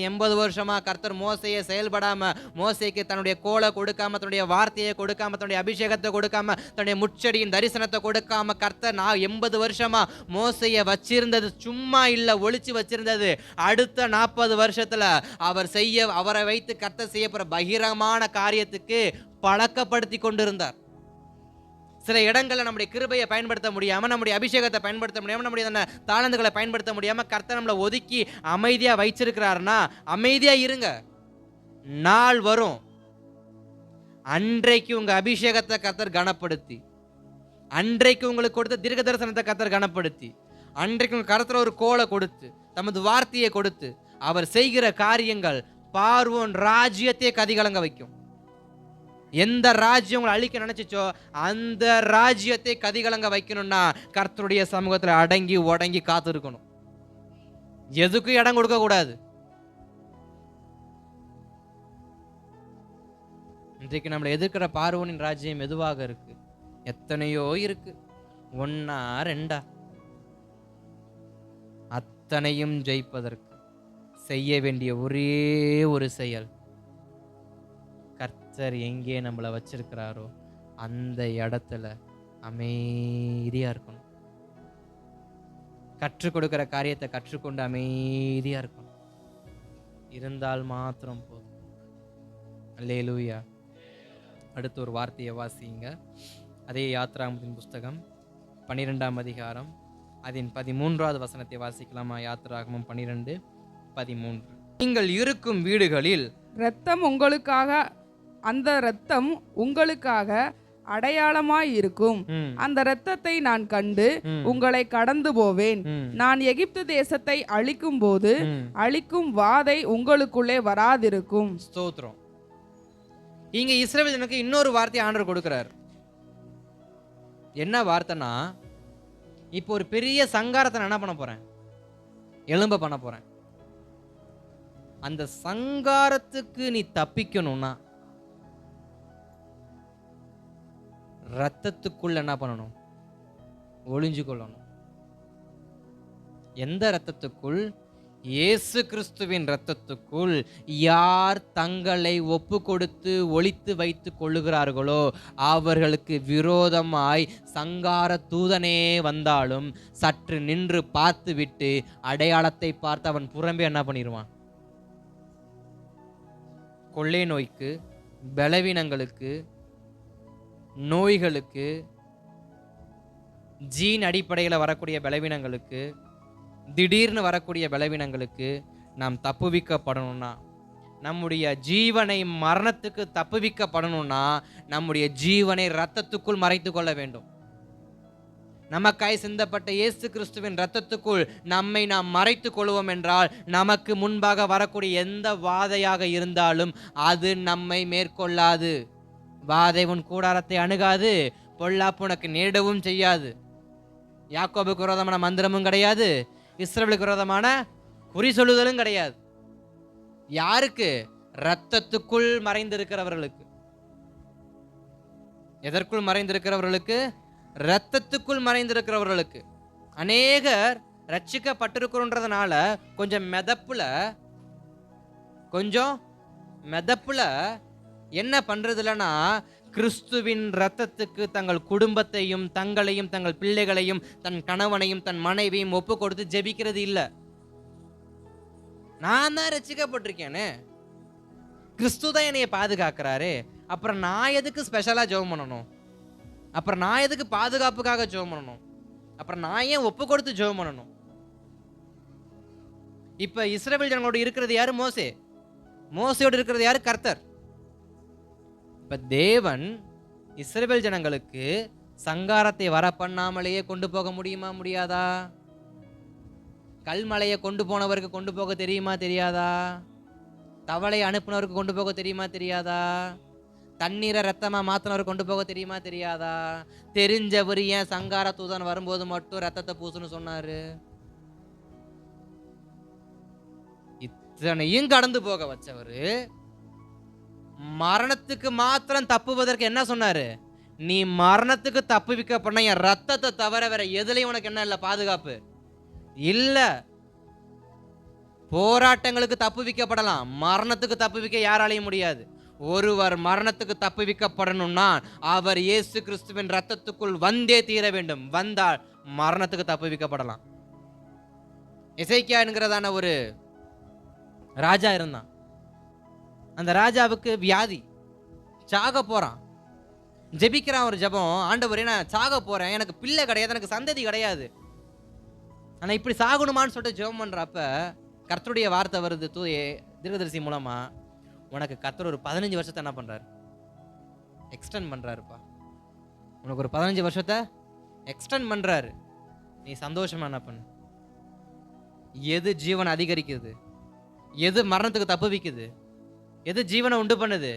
80 வருஷமா கர்த்தர் மோசையை செயல்படாம, மோசைக்கு தன்னுடைய கோலை கொடுக்காம, தன்னுடைய வார்த்தையை கொடுக்காம, தன்னுடைய அபிஷேகத்தை கொடுக்காம, தன்னுடைய முச்சடியின் தரிசனத்தை கொடுக்காம கர்த்தர் 80 வருஷமா மோசையை வச்சிருந்தது சும்மா இல்ல, ஒளிச்சு வச்சிருந்தது. அடுத்த 40 வருஷத்துல அவரை வைத்து கர்த்தர் செய்ய போற பகிரமான காரியத்துக்கு பழக்கப்படுத்தி கொண்டிருந்தார். சில இடங்களில் நம்முடைய கிருபையை பயன்படுத்த முடியாம, நம்முடைய அபிஷேகத்தை பயன்படுத்த முடியாம, நம்முடைய தாளந்துகளை பயன்படுத்த முடியாம கர்த்தர் நம்மளை ஒதுக்கி அமைதியா வைச்சிருக்கிறாருன்னா அமைதியா இருங்க. நாள் வரும், அன்றைக்கு உங்க அபிஷேகத்தை கர்த்தர் கனப்படுத்தி, அன்றைக்கு உங்களுக்கு கொடுத்த தீர்க்க தரிசனத்தை கர்த்தர் கனப்படுத்தி, அன்றைக்கு உங்க கருத்துல ஒரு கோலை கொடுத்து, தமது வார்த்தையை கொடுத்து அவர் செய்கிற காரியங்கள் பார்வோன் ராஜ்யத்தையே கதிகலங்க வைக்கும். எந்த ராஜ்யம் உங்களை அழிக்க நினைச்சோ அந்த ராஜ்யத்தை கதிகலங்க வைக்கணும்னா கர்த்தருடைய சமூகத்தில் அடங்கி உடங்கி காத்து இருக்கணும். எதுக்கும் இடம் கொடுக்க கூடாது. இன்றைக்கு நம்மளை எதிர்க்கிற பார்வோனின் ராஜ்யம் எதுவாக இருக்கு? எத்தனையோ இருக்கு. 1 2 அத்தனையும் ஜெயிப்பதற்கு செய்ய வேண்டிய ஒரே ஒரு செயல், கர்த்தர் எங்கே நம்மளை வச்சிருக்கிறாரோ அந்த இடத்துல அமைதியா இருக்கணும். கற்றுக் கொடுக்கிற காரியத்தை கற்றுக்கொண்டு அமைதியா இருக்கணும். இருந்தால் மாத்திரம் போதும். அல்லேலூயா. அடுத்து ஒரு வார்த்தையை வாசிங்க. அதே யாத்ராகமத்தின் புஸ்தகம் 12ஆம் அதிகாரம் அதன் 13வது வசனத்தை வாசிக்கலாமா? யாத்ராகமம் 12:13. நீங்கள் இருக்கும் வீடுகளில் இரத்தம் உங்களுக்காக, அந்த இரத்தம் உங்களுக்காக அடையாளமாய் இருக்கும். அந்த இரத்தத்தை நான் கண்டு உங்களை கடந்து போவேன். நான் எகிப்து தேசத்தை அழிக்கும் போது அழிக்கும் வாதை உங்களுக்குள்ளே வராதிருக்கும். ஸ்தோத்திரம். இங்க இஸ்ரவேல் ஜனங்களுக்கு இன்னொரு வார்த்தை ஆண்டவர் கொடுக்கிறார். என்ன வார்த்தைனா, இப்போ ஒரு பெரிய சங்காரத்தை நான் என்ன பண்ண போறேன், எழும்ப பண்ண போறேன். அந்த சங்காரத்துக்கு நீ தப்பிக்கணும்னா ரத்தத்துக்குள்ள என்ன பண்ணணும், ஒளிஞ்சு கொள்ளணும். எந்த ரத்தத்துக்குள்? இயேசு கிறிஸ்துவின் ரத்தத்துக்குள். யார் தங்களை ஒப்பு கொடுத்து ஒளித்து வைத்து கொள்ளுகிறார்களோ அவர்களுக்கு விரோதமாய் சங்கார தூதனே வந்தாலும் சற்று நின்று பார்த்து விட்டு அடையாளத்தை பார்த்து அவன் புறம்பே என்ன பண்ணிடுவான். கொள்ளை நோய்க்கு, பலவீனங்களுக்கு, நோய்களுக்கு, ஜீன் அடிப்படையில் வரக்கூடிய பலவீனங்களுக்கு, திடீர்னு வரக்கூடிய பலவீனங்களுக்கு நாம் தப்புவிக்கப்படணும்னா, நம்முடைய ஜீவனை மரணத்துக்கு தப்புவிக்கப்படணும்னா நம்முடைய ஜீவனை இரத்தத்துக்குள் மறைத்து கொள்ள வேண்டும். நமக்காய் சிந்தப்பட்ட இயேசு கிறிஸ்துவின் இரத்தத்துக்குள் நம்மை நாம் மறைத்து கொள்வோம் என்றால் நமக்கு முன்பாக வரக்கூடிய எந்த வாதையாக இருந்தாலும் அது நம்மை மேற்கொள்ளாது. வாதை உன் கூடாரத்தை அணுகாது, பொல்லாப்பு உனக்கு நேரிடவும் செய்யாது. யாக்கோபுக்கு விரோதமான மந்திரமும் கிடையாது, இஸ்ரவேலுக்கு விரோதமான குறி சொல்லுதலும் கிடையாது. யாருக்கு? இரத்தத்துக்குள் மறைந்திருக்கிறவர்களுக்கு. எதற்குள் மறைந்திருக்கிறவர்களுக்கு? இரத்தத்துக்குள் மறைந்திருக்கிறவர்களுக்கு. அநேகர் ரட்சிக்கப்பட்டிருக்கிறோன்றதுனால கொஞ்சம் மெதப்புல என்ன பண்றது இல்லைன்னா, கிறிஸ்துவின் இரத்தத்துக்கு தங்கள் குடும்பத்தையும் தங்களையும் தங்கள் பிள்ளைகளையும் தன் கணவனையும் தன் மனைவியும் ஒப்பு கொடுத்து ஜெபிக்கிறது இல்லை. நான் தான் ரட்சிக்கப்பட்டிருக்கேனே, கிறிஸ்து தான் என்னைய பாதுகாக்கிறாரு, அப்புறம் நான் எதுக்கு ஸ்பெஷலா ஜெபம் பண்ணணும்? அப்புறம் நான் எதுக்கு பாதுகாப்புக்காக ஜெபம் பண்ணணும்? அப்புறம் நான் ஏன் ஒப்பு கொடுத்து ஜெபம் பண்ணணும்? இப்ப இஸ்ரவேல் ஜனங்களோடு இருக்கிறது யாரு? மோசேயோடு இருக்கிறது யாரு? கர்த்தர். இப்ப தேவன் இஸ்ரவேல் ஜனங்களுக்கு சங்காரத்தை வர பண்ணாமலேயே கொண்டு போக முடியுமா? முடியாதா? கல்மலையை கொண்டு போனவருக்கு கொண்டு போக தெரியுமா? தெரியாதா? தவளை அனுப்புனவருக்கு கொண்டு போக தெரியுமா? தெரியாதா? தண்ணீரை ரத்தமா மாத்தினவருக்கு கொண்டு போக தெரியுமா? தெரியாதா? தெரிஞ்சவர் ஏன் சங்கார தூதன் வரும்போது மட்டும் ரத்தத்தை பூசுன்னு சொன்னாரு? இத்தனையும் கடந்து போக வச்சவரு மரணத்துக்கு மாத்திரம் தப்புவதற்கு என்ன சொன்னாரு? நீ மரணத்துக்கு தப்புவிக்கப்பட என் ரத்தத்தை தவிர வேற எதுலையும் உனக்கு என்ன இல்லை? பாதுகாப்பு இல்ல. போராட்டங்களுக்கு தப்புவிக்கப்படலாம், மரணத்துக்கு தப்புவிக்க யாராலையும் முடியாது. ஒருவர் மரணத்துக்கு தப்புவிக்கப்படணும்னா அவர் இயேசு கிறிஸ்துவின் ரத்தத்துக்குள் வந்தே தீர வேண்டும். வந்தால் மரணத்துக்கு தப்புவிக்கப்படலாம். எசேக்கியா என்கிறதான ஒரு ராஜா இருந்தான். அந்த ராஜாவுக்கு வியாதி, சாக போறான். ஜெபிக்கிறான் ஒரு ஜெபம், ஆண்டவரே நான் சாக போறேன், எனக்கு பிள்ளை கிடையாது, எனக்கு சந்ததி கிடையாது, ஆனா இப்படி சாகணுமான்னு சொல்லிட்டு ஜெபம் பண்றப்ப கர்த்தருடைய வார்த்தை வருது தீர்க்கதரிசி மூலமா, உனக்கு கர்த்தர் ஒரு 15 வருஷத்தை என்ன பண்றாரு? எக்ஸ்டெண்ட் பண்றாருப்பா. உனக்கு ஒரு 15 வருஷத்தை எக்ஸ்டெண்ட் பண்றாரு. நீ சந்தோஷமா என்ன பண்ணு? எது ஜீவனை அதிகரிக்குது? எது மரணத்துக்கு தப்புவிக்குது? எது ஜீவனை உண்டு பண்ணுது?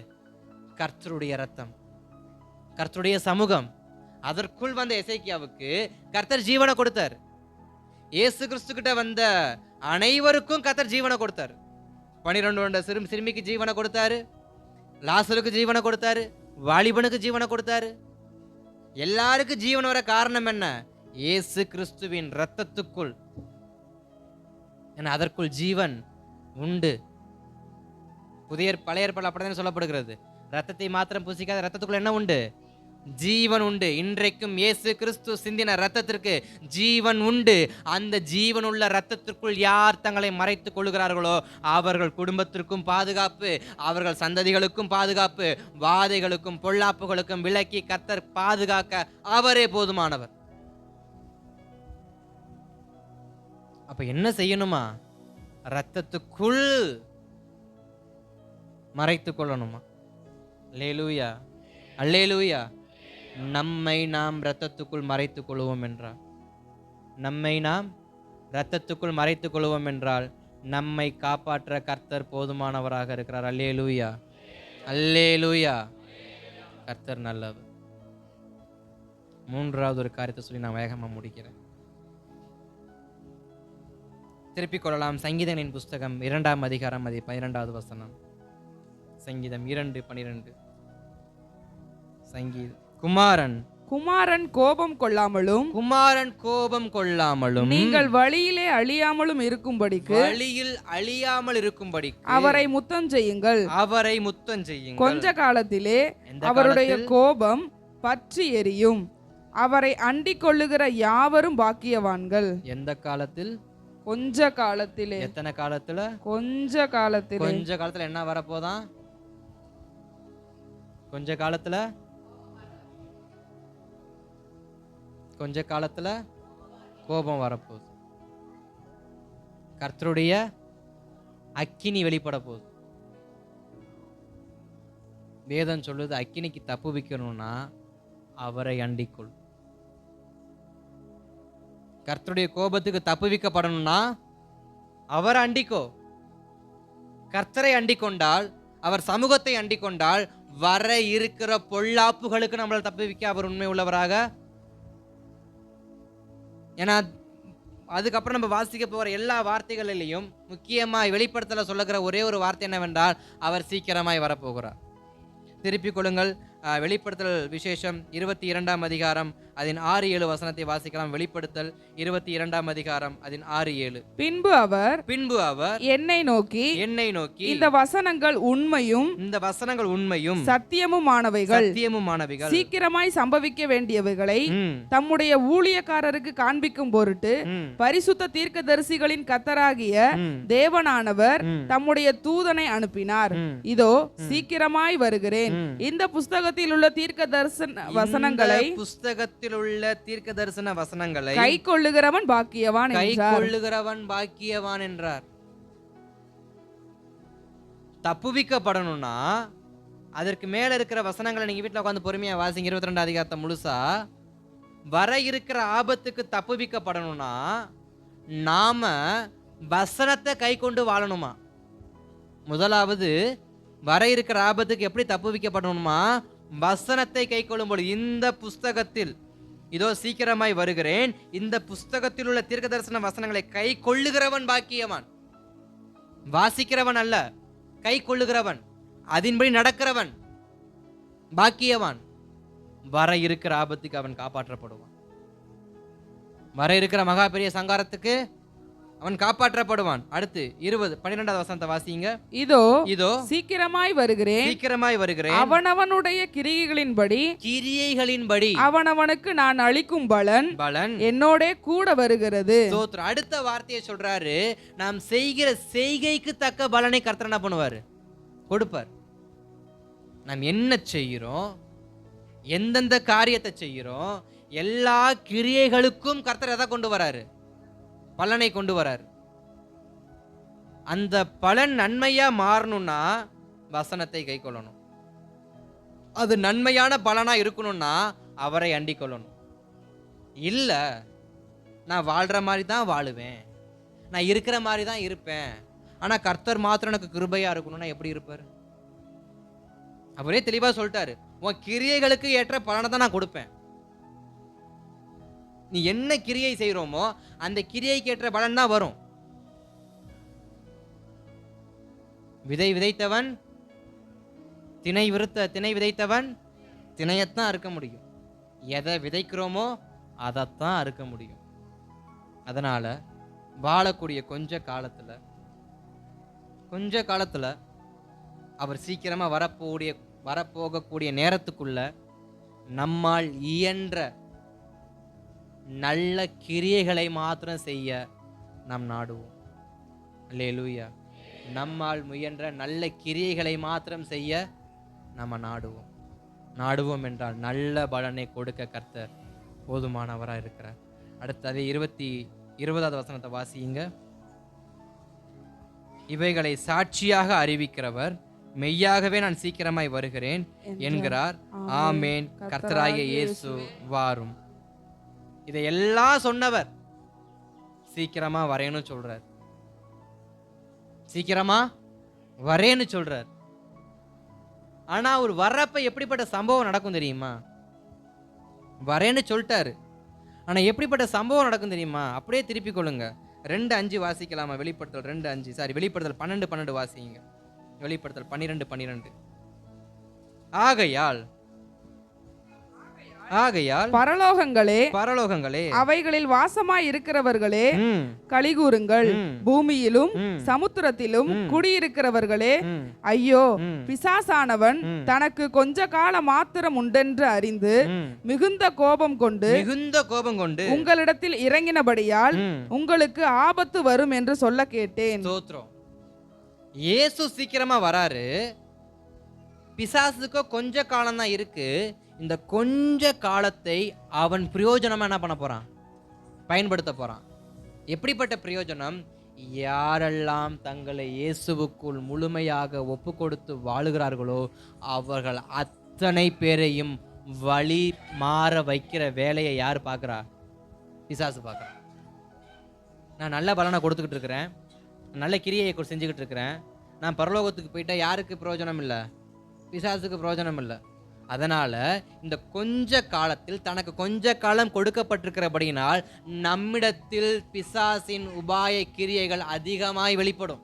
கர்த்தருடைய ரத்தம், கர்த்தருடைய சமூகம். அதற்குள் வந்த எசேக்கியாவுக்கு கர்த்தர் ஜீவனை கொடுத்தார். இயேசு கிறிஸ்து கிட்ட வந்த அனைவருக்கும் கர்த்தர் ஜீவனை கொடுத்தார். 12 சிறுமிக்கு ஜீவனை கொடுத்தாரு, லாசருக்கு ஜீவனை கொடுத்தாரு, வாலிபனுக்கு ஜீவனை கொடுத்தாரு. எல்லாருக்கும் ஜீவன் வர காரணம் என்ன? இயேசு கிறிஸ்துவின் ரத்தத்துக்குள். அதற்குள் ஜீவன் உண்டு. பழைய ஏற்பாடு அப்படிதான் சொல்லப்படுகிறது. ரத்தத்தை மாத்திரம் புசிக்காத, ரத்தத்துக்குள்ள என்ன உண்டு? ஜீவன் உண்டு. இன்றைக்கும் இயேசு கிறிஸ்து சிந்தின ரத்தத்திற்கு ஜீவன் உண்டு. அந்த ஜீவன் உள்ள ரத்தத்திற்குள் யார் தங்களை மறைத்துக் கொள்கிறார்களோ அவர்கள் குடும்பத்திற்கும் பாதுகாப்பு, அவர்கள் சந்ததிகளுக்கும் பாதுகாப்பு, வாதைகளுக்கும் பொல்லாப்புகளுக்கும் விலக்கி கர்த்தர் பாதுகாக்க அவரே போதுமானவர். அப்ப என்ன செய்யணுமா? ரத்தத்துக்குள் மறைத்து கொள்ளணுமா? அல்லேலூயா, அல்லேலூயா. நம்மை நாம் இரத்தத்துக்குள் மறைத்துக் கொள்வோம் என்றார். நம்மை நாம் இரத்தத்துக்குள் மறைத்துக் கொள்வோம் என்றால் நம்மை காப்பாற்ற கர்த்தர் போதுமானவராக இருக்கிறார். அல்லேலூயா, அல்லேலூயா. கர்த்தர் நல்லவர். மூன்றாவது ஒரு காரியத்தை சொல்லி நான் வேகமா முடிக்கிறேன். திருப்பிக் கொள்ளலாம். சங்கீதங்களின் புஸ்தகம் 2ஆம் அதிகாரம் 12வது வசனம். சங்கீதம் 2:12. சங்கீதம். குமாரன் கோபம் கொள்ளாமலும் நீங்கள் வழியிலே அழியாமலும் இருக்கும்படிக்கு அவரை முத்தம் செய்யுங்கள். கொஞ்ச காலத்திலே அவருடைய கோபம் பற்றி எரியும். அவரை அண்டிக் கொள்ளுகிற யாவரும் பாக்கியவான்கள். எந்த காலத்தில்? கொஞ்ச காலத்திலே. எத்தனை காலத்துல? கொஞ்ச காலத்திலே. கொஞ்ச காலத்துல என்ன வரப்போதான்? கொஞ்ச காலத்துல கோபம் வரப்போகுது. கர்த்தருடைய அக்கினி வெளிப்பட போகுது. வேதம் சொல்லுது, அக்கினிக்கு தப்புவிக்கணும்னா அவரை அண்டிக்கொள். கர்த்தருடைய கோபத்துக்கு தப்புவிக்கப்படணும்னா அவரை அண்டிக்கோ. கர்த்தரை அண்டிக்கொண்டால், அவர் சமூகத்தை அண்டிக்கொண்டால் வர இருக்கிற பொல்லாப்புகளுக்கு நம்மளை தப்புவிக்க அவர் உண்மை உள்ளவராக. ஏன்னா அதுக்கப்புறம் நம்ம வாசிக்க போகிற எல்லா வார்த்தைகளிலையும் முக்கியமாக வெளிப்படுத்தல சொல்லுகிற ஒரே ஒரு வார்த்தை என்னவென்றால் அவர் சீக்கிரமாய் வரப்போகிறார். திருப்பிக் கொள்ளுங்கள். வெளிப்படுத்தல் விசேஷம் 22ஆம் அதிகாரம் அதன் 6-7 வசனத்தை வாசிக்கலாம். வெளிப்படுத்தல் 22ஆம் அதிகாரம் அதன் 6-7. பின்பு அவர் என்னை நோக்கி இந்த வசனங்கள் உண்மையும் சத்தியமுமானவைகள் சீக்கிரமாய் சம்பவிக்க வேண்டியவைகளை தம்முடைய ஊழியக்காரருக்கு காண்பிக்கும் பொருட்டு பரிசுத்த தீர்க்கதரிசிகளின் கர்த்தராகிய தேவனானவர் தம்முடைய தூதனை அனுப்பினார். இதோ சீக்கிரமாய் வருகிறேன். இந்த புஸ்தகத்தில் உள்ள தீர்க்க தரிசன வசனங்களை கை கொள்ளுகிறவன் பாக்கியவான் என்றார். தப்புவிக்கப்படணும்னா அதற்கு மேல இருக்கிற வசனங்களை நீங்க வீட்டுல உட்காந்து பொறுமையா வாசிங்க. 22 அதிகாரத்தை முழுசா. வர இருக்கிற ஆபத்துக்கு தப்புவிக்கப்படணும்னா நாம வசனத்தை கை கொண்டு வாழணுமா. முதலாவது வர இருக்கிற ஆபத்துக்கு எப்படி தப்புவிக்கப்படணுமா? வசனத்தை கை கொள்ளும்போது, இந்த புஸ்தகத்தில் இதோ சீக்கிரமாய் வருகிறேன், இந்த புஸ்தகத்தில் உள்ள தீர்க்கதரிசன வசனங்களை கை கொள்ளுகிறவன் பாக்கியவான். வாசிக்கிறவன் அல்ல, கை கொள்ளுகிறவன், அதன்படி நடக்கிறவன் பாக்கியவான். வர இருக்கிற ஆபத்துக்கு அவன் காப்பாற்றப்படுவான். வர இருக்கிற மகா பெரிய சங்காரத்துக்கு அவன் காப்பாற்றப்படுவான். அடுத்து 12வது வசனத்தை வாசிங்க. இதோ சீக்கிரமாய் வருகிறேன். அவனவனுடைய கிரியைகளின்படி அவனவனுக்கு நான் அளிக்கும் பலன் என்னோட கூட வருகிறது. அடுத்த வார்த்தையை சொல்றாரு, நாம் செய்கிற செய்கைக்கு தக்க பலனை கர்த்தர் என்ன பண்ணுவாரு? கொடுப்பார். நாம் என்ன செய்கிறோம், எந்தெந்த காரியத்தை செய்கிறோம், எல்லா கிரியைகளுக்கும் கர்த்தர் எதை கொண்டு வராரு? பலனை கொண்டு வரார். அந்த பலன் நன்மையா மாறணும்னா வசனத்தை கை கொள்ளணும். அது நன்மையான பலனா இருக்கணும்னா அவரை அண்டிக் கொள்ளணும். இல்ல நான் வாழ்ற மாதிரி தான் வாழுவேன், நான் இருக்கிற மாதிரி தான் இருப்பேன், ஆனா கர்த்தர் மாத்திரம் எனக்கு கிருபையா இருக்கணும்னா எப்படி இருப்பார்? அவரே தெளிவா சொல்லிட்டாரு, உன் கிரியைகளுக்கு ஏற்ற பலனை தான் நான் கொடுப்பேன். நீ என்ன கிரியை செய்யறோமோ அந்த கிரியைக்கு ஏற்ற பலன் தான் வரும். திணை விதைத்தவன் திணையத்தான் அறுக்க முடியும். எதை விதைக்கிறோமோ அதைத்தான் அறுக்க முடியும். அதனால வாழக்கூடிய கொஞ்ச காலத்துல அவர் சீக்கிரமா வரப்போகக்கூடிய நேரத்துக்குள்ள நம்மால் இயன்ற நல்ல கிரியைகளை மாத்திரம் செய்ய நாம் நாடுவோம். அல்லேலூயா. நம்மால் முயன்ற நல்ல கிரியைகளை மாத்திரம் செய்ய நம்ம நாடுவோம் என்றால் நல்ல பலனை கொடுக்க கர்த்தர் போதுமானவராக இருக்கிறார். அடுத்தது 20வது வசனத்தை வாசியுங்க. இவைகளை சாட்சியாக அறிவிக்கிறவர் மெய்யாகவே நான் சீக்கிரமாய் வருகிறேன் என்கிறார். ஆமேன். கர்த்தராகிய இயேசு வாரும். இதையெல்லாம் சொன்னவர் சீக்கிரமா வரேன்னு சொல்றார். சீக்கிரமா வரேன்னு சொல்றார். ஆனா அவர் வர்றப்ப எப்படிப்பட்ட சம்பவம் நடக்கும் தெரியுமா? வரேன்னு சொல்லிட்டாரு, ஆனா எப்படிப்பட்ட சம்பவம் நடக்கும் தெரியுமா? அப்படியே திருப்பி கொள்ளுங்க. 2:5 வாசிக்கலாமா? வெளிப்படுத்தல் 2:5, சாரி, வெளிப்படுத்தல் 12:12 வாசிங்க. வெளிப்படுத்தல் 12:12. ஆகையால் பரலோகங்களே அவைகளில் வாசமாய் இருக்கிறவர்களே கலிகூருங்கள். பூமியிலும் சமுத்திரத்திலும் குடியிருக்கிறவர்களே ஐயோ, பிசாசானவன் தனக்கு கொஞ்ச கால மாத்திரம் உண்டென்று அறிந்து மிகுந்த கோபம் கொண்டு உங்களிடத்தில் இறங்கினபடியால் உங்களுக்கு ஆபத்து வரும் என்று சொல்ல கேட்டேன். இயேசு சீக்கிரமா வராரு. பிசாசுக்கு கொஞ்ச காலம் தான் இருக்கு. இந்த கொஞ்ச காலத்தை அவன் பிரயோஜனமா என்ன பண்ண போறான்? பயன்படுத்த போறான். எப்படிப்பட்ட பிரயோஜனம்? யாரெல்லாம் தங்களை இயேசுவுக்குள் முழுமையாக ஒப்பு கொடுத்து வாழுகிறார்களோ அவர்கள் அத்தனை பேரையும் வழி மாற வைக்கிற வேலையை யார் பார்க்குறா? பிசாசு பார்க்குறான். நான் நல்ல பலனை கொடுத்துக்கிட்டு இருக்கிறேன், நல்ல கிரியையை செஞ்சுக்கிட்டு இருக்கிறேன், நான் பரலோகத்துக்கு போயிட்டா யாருக்கு பிரயோஜனம் இல்லை? பிசாசுக்கு பிரயோஜனம் இல்லை. அதனால இந்த கொஞ்ச காலத்தில் தனக்கு கொஞ்ச காலம் கொடுக்கப்பட்டிருக்கிறபடியினால் நம்மிடத்தில் பிசாசின் உபாய கிரியைகள் அதிகமாய் வெளிப்படும்.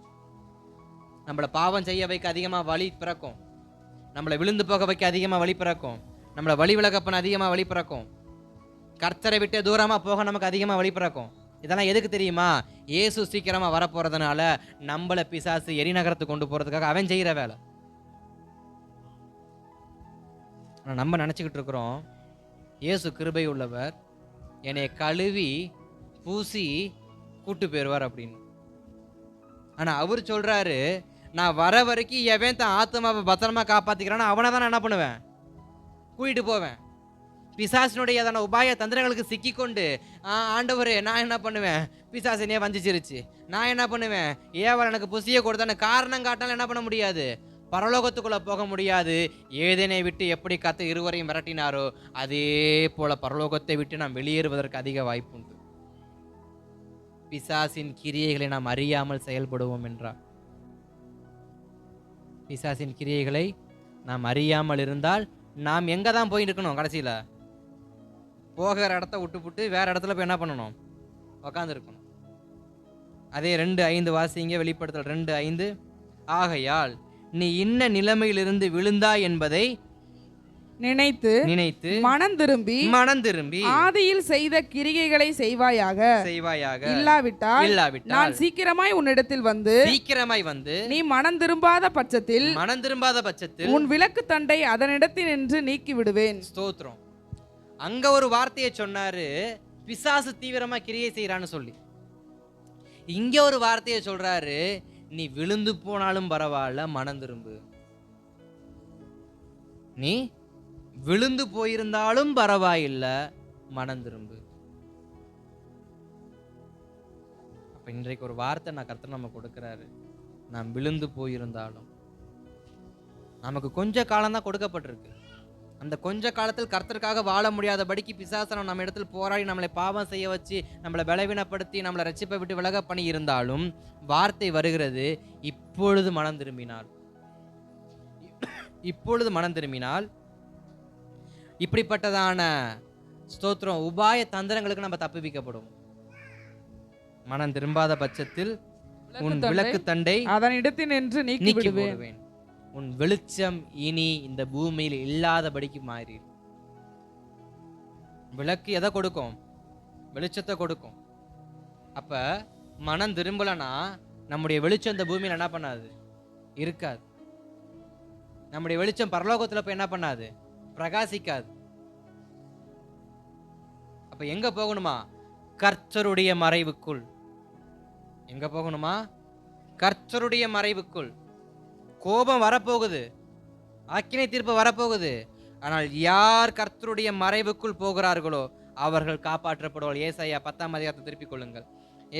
நம்மளை பாவம் செய்ய வைக்க அதிகமாக வழி பிறக்கும், நம்மளை விழுந்து போக வைக்க அதிகமாக வழி பிறக்கும், நம்மளை வழி விலகப்பன அதிகமாக வழி பிறக்கும், கர்த்தரை விட்டு தூரமாக போக நமக்கு அதிகமாக வழி பிறக்கும். இதெல்லாம் எதுக்கு தெரியுமா? இயேசு சீக்கிரமாக வரப்போறதுனால நம்மளை பிசாசு எரிநகரத்துக்கு கொண்டு போறதுக்காக அவன் செய்கிற வேலை. நம்ம நினச்சிக்கிட்டு இருக்கிறோம் இயேசு கிருபை உள்ளவர், என்னை கழுவி பூசி கூட்டு போயிடுவார் அப்படின்னு. ஆனால் அவர் சொல்கிறாரு, நான் வர வரைக்கும் எவன் தான் ஆத்மாவை பத்திரமா காப்பாற்றிக்கிறான்னு அவனை தான் நான் என்ன பண்ணுவேன்? கூட்டிகிட்டு போவேன். பிசாசினுடைய அதன உபாய தந்திரங்களுக்கு சிக்கிக்கொண்டு ஆண்டவரே நான் என்ன பண்ணுவேன்? பிசாசினே வஞ்சிச்சிருச்சு, நான் என்ன பண்ணுவேன்? ஏவல் எனக்கு புசியை கொடுத்தான்னு காரணம் காட்டாலும் என்ன பண்ண முடியாது? பரலோகத்துக்குள்ள போக முடியாது. ஏதேனை விட்டு எப்படி கத்த இருவரையும் மிரட்டினாரோ அதே போல பரலோகத்தை விட்டு நாம் வெளியேறுவதற்கு அதிக வாய்ப்பு உண்டு. பிசாசின் கிரியைகளை நாம் அறியாமல் செயல்படுவோம் என்றார். பிசாசின் கிரியைகளை நாம் அறியாமல் இருந்தால் நாம் எங்க தான் போய் இருக்கணும்? கடைசியில போகிற இடத்த விட்டு வேற இடத்துல போய் என்ன பண்ணணும்? உக்காந்து இருக்கணும். அதே 2:5 வாசிங்க. வெளிப்படுத்தல் 2:5. ஆகையால் நீ இன்ன நிலைமையிலிருந்து விழுந்தாய் என்பதை நினைத்து மனம் திரும்பி ஆதியில் செய்த கிரிகைகளை செய்வாயாக. இல்லாவிட்டால் நான் சீக்கிரமாய் உன்னிடத்தில் வந்து நீ மனம் திரும்பாத பட்சத்தில் உன் விளக்கு தண்டை அதனிடத்தில் நின்று நீக்கி விடுவேன். ஸ்தோத்திரம். அங்க ஒரு வார்த்தையை சொன்னாரு, பிசாசு தீவிரமா கிரியை செய்யறான்னு சொல்லி. இங்க ஒரு வார்த்தையை சொல்றாரு, நீ விழுந்து போனாலும் பரவாயில்ல, மனம் திரும்பு. நீ விழுந்து போயிருந்தாலும் பரவாயில்ல, மனம் திரும்பு. அப்ப இன்றைக்கு ஒரு வார்த்தை நான் கர்த்தர் நம்ம கொடுக்கிறாரு. நாம் விழுந்து போயிருந்தாலும் நமக்கு கொஞ்ச காலம் தான் கொடுக்கப்பட்டிருக்கு. அந்த கொஞ்ச காலத்தில் கர்த்தருக்காக வாழ முடியாதபடிக்கு பிசாசனம் நம்ம இடத்துல போராடி நம்மளை பாவம் செய்ய வச்சு நம்மளை பலவீனப்படுத்தி நம்மளை ரட்சிப்பை விட்டு விலக பண்ணி இருந்தாலும் வார்த்தை வருகிறது, இப்பொழுது மனம் திரும்பினால் இப்படிப்பட்டதான ஸ்தோத்திரம் உபாய தந்திரங்களுக்கு நம்ம தப்புவிக்கப்படும். மனம் திரும்பாத பட்சத்தில் உன் விளக்கு தண்டை அதனிடத்தில் நின்று நீக்கி விடுவேன். உன் வெளிச்சம் இனி இந்த பூமியில் இல்லாதபடிக்கு மாறி. விளக்கு எதை கொடுக்கும்? வெளிச்சத்தை கொடுக்கும். அப்ப மனம் திரும்பலனா நம்முடைய வெளிச்சம் இந்த பூமியில் என்ன பண்ணாது? இருக்காது. நம்முடைய வெளிச்சம் பரலோகத்துல போய் என்ன பண்ணாது? பிரகாசிக்காது. அப்ப எங்க போகணுமா? கர்த்தருடைய மறைவுக்குள். எங்க போகணுமா? கர்த்தருடைய மறைவுக்குள். கோபம் வரப்போகுது, ஆக்கினை தீர்ப்பு வரப்போகுது. ஆனால் யார் கர்த்தருடைய மறைவுக்குள் போகிறார்களோ அவர்கள் காப்பாற்றப்படுவார்கள். ஏசாயா 10ஆம் அதிகாரத்தை திருப்பிக் கொள்ளுங்கள்.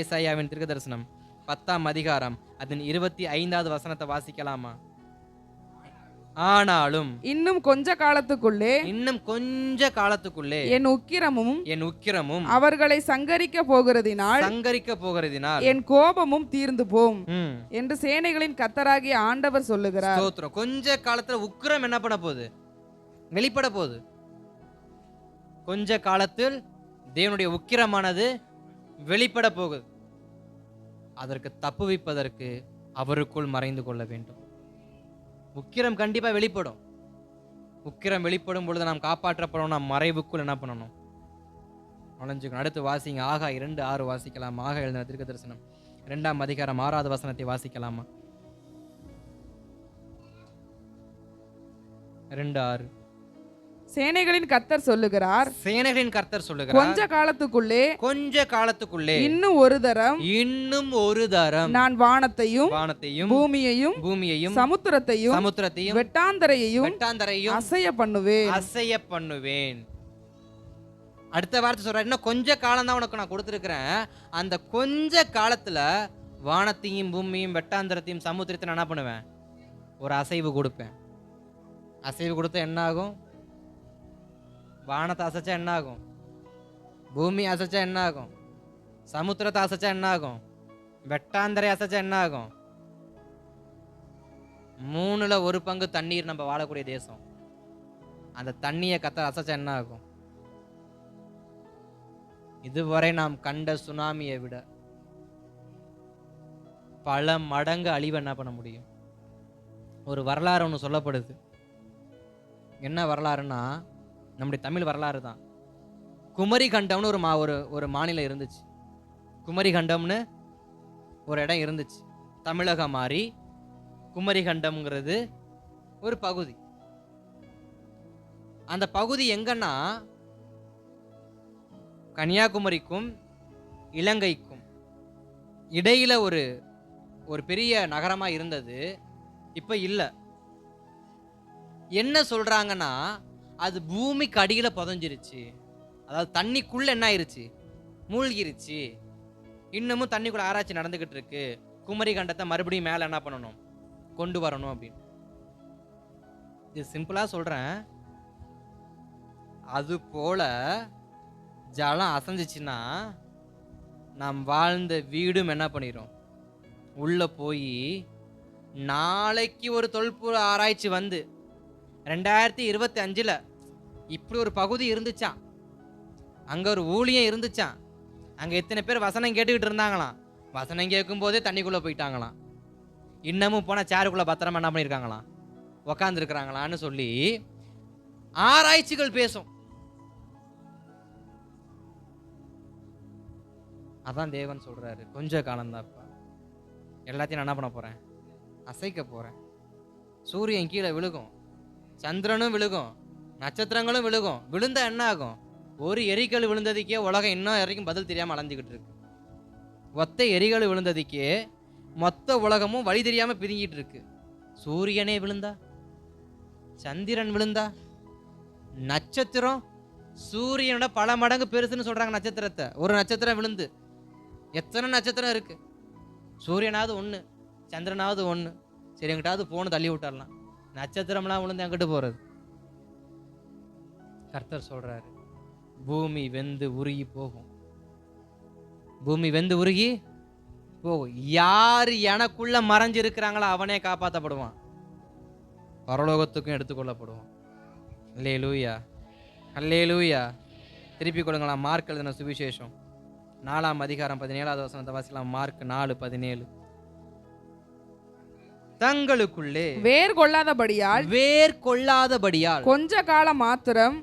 ஏசாயாவின் தீர்க்க தரிசனம் 10ஆம் அதிகாரம் அதன் 25வது வசனத்தை வாசிக்கலாமா? ஆனாலும் இன்னும் கொஞ்ச காலத்துக்குள்ளே என் உக்கிரமும் அவர்களை சங்கரிக்க போகிறதினால் என் கோபமும் தீர்ந்து போம் என்று சேனைகளின் கர்த்தராகிய ஆண்டவர் சொல்லுகிறார். ஸ்தோத்திரம். கொஞ்ச காலத்துல உக்கிரம் என்ன பண்ண போகுது? வெளிப்பட போகுது. கொஞ்ச காலத்தில் தேவனுடைய உக்கிரமானது வெளிப்பட போகுது. அதற்கு தப்புவிப்பதற்கு அவருக்குள் மறைந்து கொள்ள வேண்டும். உக்கிரம் கண்டிப்பா வெளிப்படும். உக்கிரம் வெளிப்படும் பொழுது நாம் காப்பாற்றப்படணும். நாம் மறைவுக்குள் என்ன பண்ணணும்? நுழைஞ்சுக்கணும். அடுத்து வாசிங்க. ஆகா 2:6 வாசிக்கலாம். ஆகா எழுதின தீர்க்க தரிசனம் 2ஆம் அதிகாரம் 6வது வசனத்தை வாசிக்கலாமா? 2:6. சேனைகளின் கர்த்தர் சொல்லுகிறார், கொஞ்ச காலத்துக்குள்ளே இன்னும் ஒரு தரம் நான் வானத்தையும் பூமியையும் சமுத்திரத்தையும் வெட்டாந்தரையும் அசைய பண்ணுவேன். அடுத்த வார்த்தை சொல்ற, இன்னும் கொஞ்ச காலம் தான் உனக்கு நான் கொடுத்திருக்கிறேன். அந்த கொஞ்ச காலத்துல வானத்தையும் பூமியையும் வெட்டாந்தரத்தையும் சமுத்திரத்தை நான் என்ன பண்ணுவேன்? ஒரு அசைவு கொடுப்பேன். அசைவு கொடுத்தா என்ன ஆகும்? வானத்தை அசைச்சா என்ன ஆகும்? பூமி அசைச்சா என்ன ஆகும்? சமுத்திரத்தை அசைச்சா என்ன ஆகும்? வெட்டாந்தரை அசைச்சா என்ன ஆகும்? 1/3 தண்ணீர் நம்ம வாழக்கூடிய தேசம். அந்த தண்ணியை கர்த்தர் அசைச்சா என்ன ஆகும்? இதுவரை நாம் கண்ட சுனாமியை விட பல மடங்கு அழிவு என்ன பண்ண முடியும்? ஒரு வரலாறு ஒன்று சொல்லப்படுது. என்ன வரலாறுன்னா, நம்முடைய தமிழ் வரலாறு தான். குமரி கண்டம்னு ஒரு மாநிலம் இருந்துச்சு. குமரி கண்டம்னு ஒரு இடம் இருந்துச்சு. தமிழகம் மாறி குமரி கண்டம்ங்கிறது ஒரு பகுதி. அந்த பகுதி எங்கன்னா கன்னியாகுமரிக்கும் இலங்கைக்கும் இடையில ஒரு பெரிய நகரமா இருந்தது. இப்ப இல்ல. என்ன சொல்றாங்கன்னா, அது பூமிக்கு அடியில புதஞ்சிருச்சு. அதாவது தண்ணிக்குள்ள என்ன ஆயிருச்சு? மூழ்கிருச்சு. இன்னமும் தண்ணிக்குள்ள ஆராய்ச்சி நடந்துகிட்டு இருக்கு. குமரி கண்டத்தை மறுபடியும் மேல என்ன பண்ணணும்? கொண்டு வரணும் அப்படின்னு. இது சிம்பிளா சொல்றேன். அது போல ஜலம் அசைஞ்சிச்சுன்னா நாம் வாழ்ந்த வீடும் என்ன பண்ணிரும்? உள்ள போய் நாளைக்கு ஒரு தொல்பொருள் ஆராய்ச்சி வந்து 2025 இப்படி ஒரு பகுதி இருந்துச்சான். அங்க ஒரு ஊழியம் இருந்துச்சான். அங்க எத்தனை பேர் வசனம் கேட்டுக்கிட்டு இருந்தாங்களாம். வசனம் கேட்கும் போதே தண்ணிக்குள்ள போயிட்டாங்களாம். இன்னமும் போனா சேருக்குள்ள பத்திரமா என்ன பண்ணிருக்காங்களாம்? உக்காந்து இருக்கிறாங்களான்னு சொல்லி ஆராய்ச்சிகள் பேசும். அதான் தேவன் சொல்றாரு, கொஞ்ச காலம்தான்ப்பா, எல்லாத்தையும் நான் என்ன பண்ண போறேன்? அசைக்க போறேன். சூரியன் கீழே விழுகும், சந்திரனும் விழுகும், நட்சத்திரங்களும் விழுகும். விழுந்தா என்ன ஆகும்? ஒரு எரிக்கல் விழுந்ததுக்கே உலகம் இன்னும் வரைக்கும் பதில் தெரியாம அலைஞ்சுக்கிட்டு இருக்கு. ஒத்த எரிக்கல் விழுந்ததுக்கே மொத்த உலகமும் வழி தெரியாம பிரிஞ்சிட்டு இருக்கு. சூரியனே விழுந்தா, சந்திரன் விழுந்தா, நட்சத்திரம் சூரியனோட பல மடங்கு பெருசுன்னு சொல்றாங்க நட்சத்திரத்தை. ஒரு நட்சத்திரம் விழுந்து எத்தனை நட்சத்திரம் இருக்கு? சூரியனாவது ஒன்று, சந்திரனாவது ஒன்று. சரி, எங்கிட்டாவது போன்னு தள்ளி விட்டுறலாம். நட்சத்திரம்லாம் விழுந்து எங்கிட்டு போறது? கர்த்தர் சொல்றாரு, பூமி வெந்து உருகி போகும். பூமி வெந்து உருகி போகும். யார் எனக்குள்ள மறைஞ்சு இருக்கிறாங்களோ அவனே காப்பாற்றப்படுவான், பரலோகத்துக்கும் எடுத்துக்கொள்ளப்படுவான். அல்லேலூயா, அல்லேலூயா. திருப்பி கொடுங்களா. மார்க் எழுதின சுவிசேஷம் 4ஆம் அதிகாரம் 17வது வசனத்தை வாசிக்கலாம். மார்க் 4:17. தங்களுக்குள்ளே வேர் கொள்ளாதபடியால் கொஞ்ச காலம் மாத்திரம்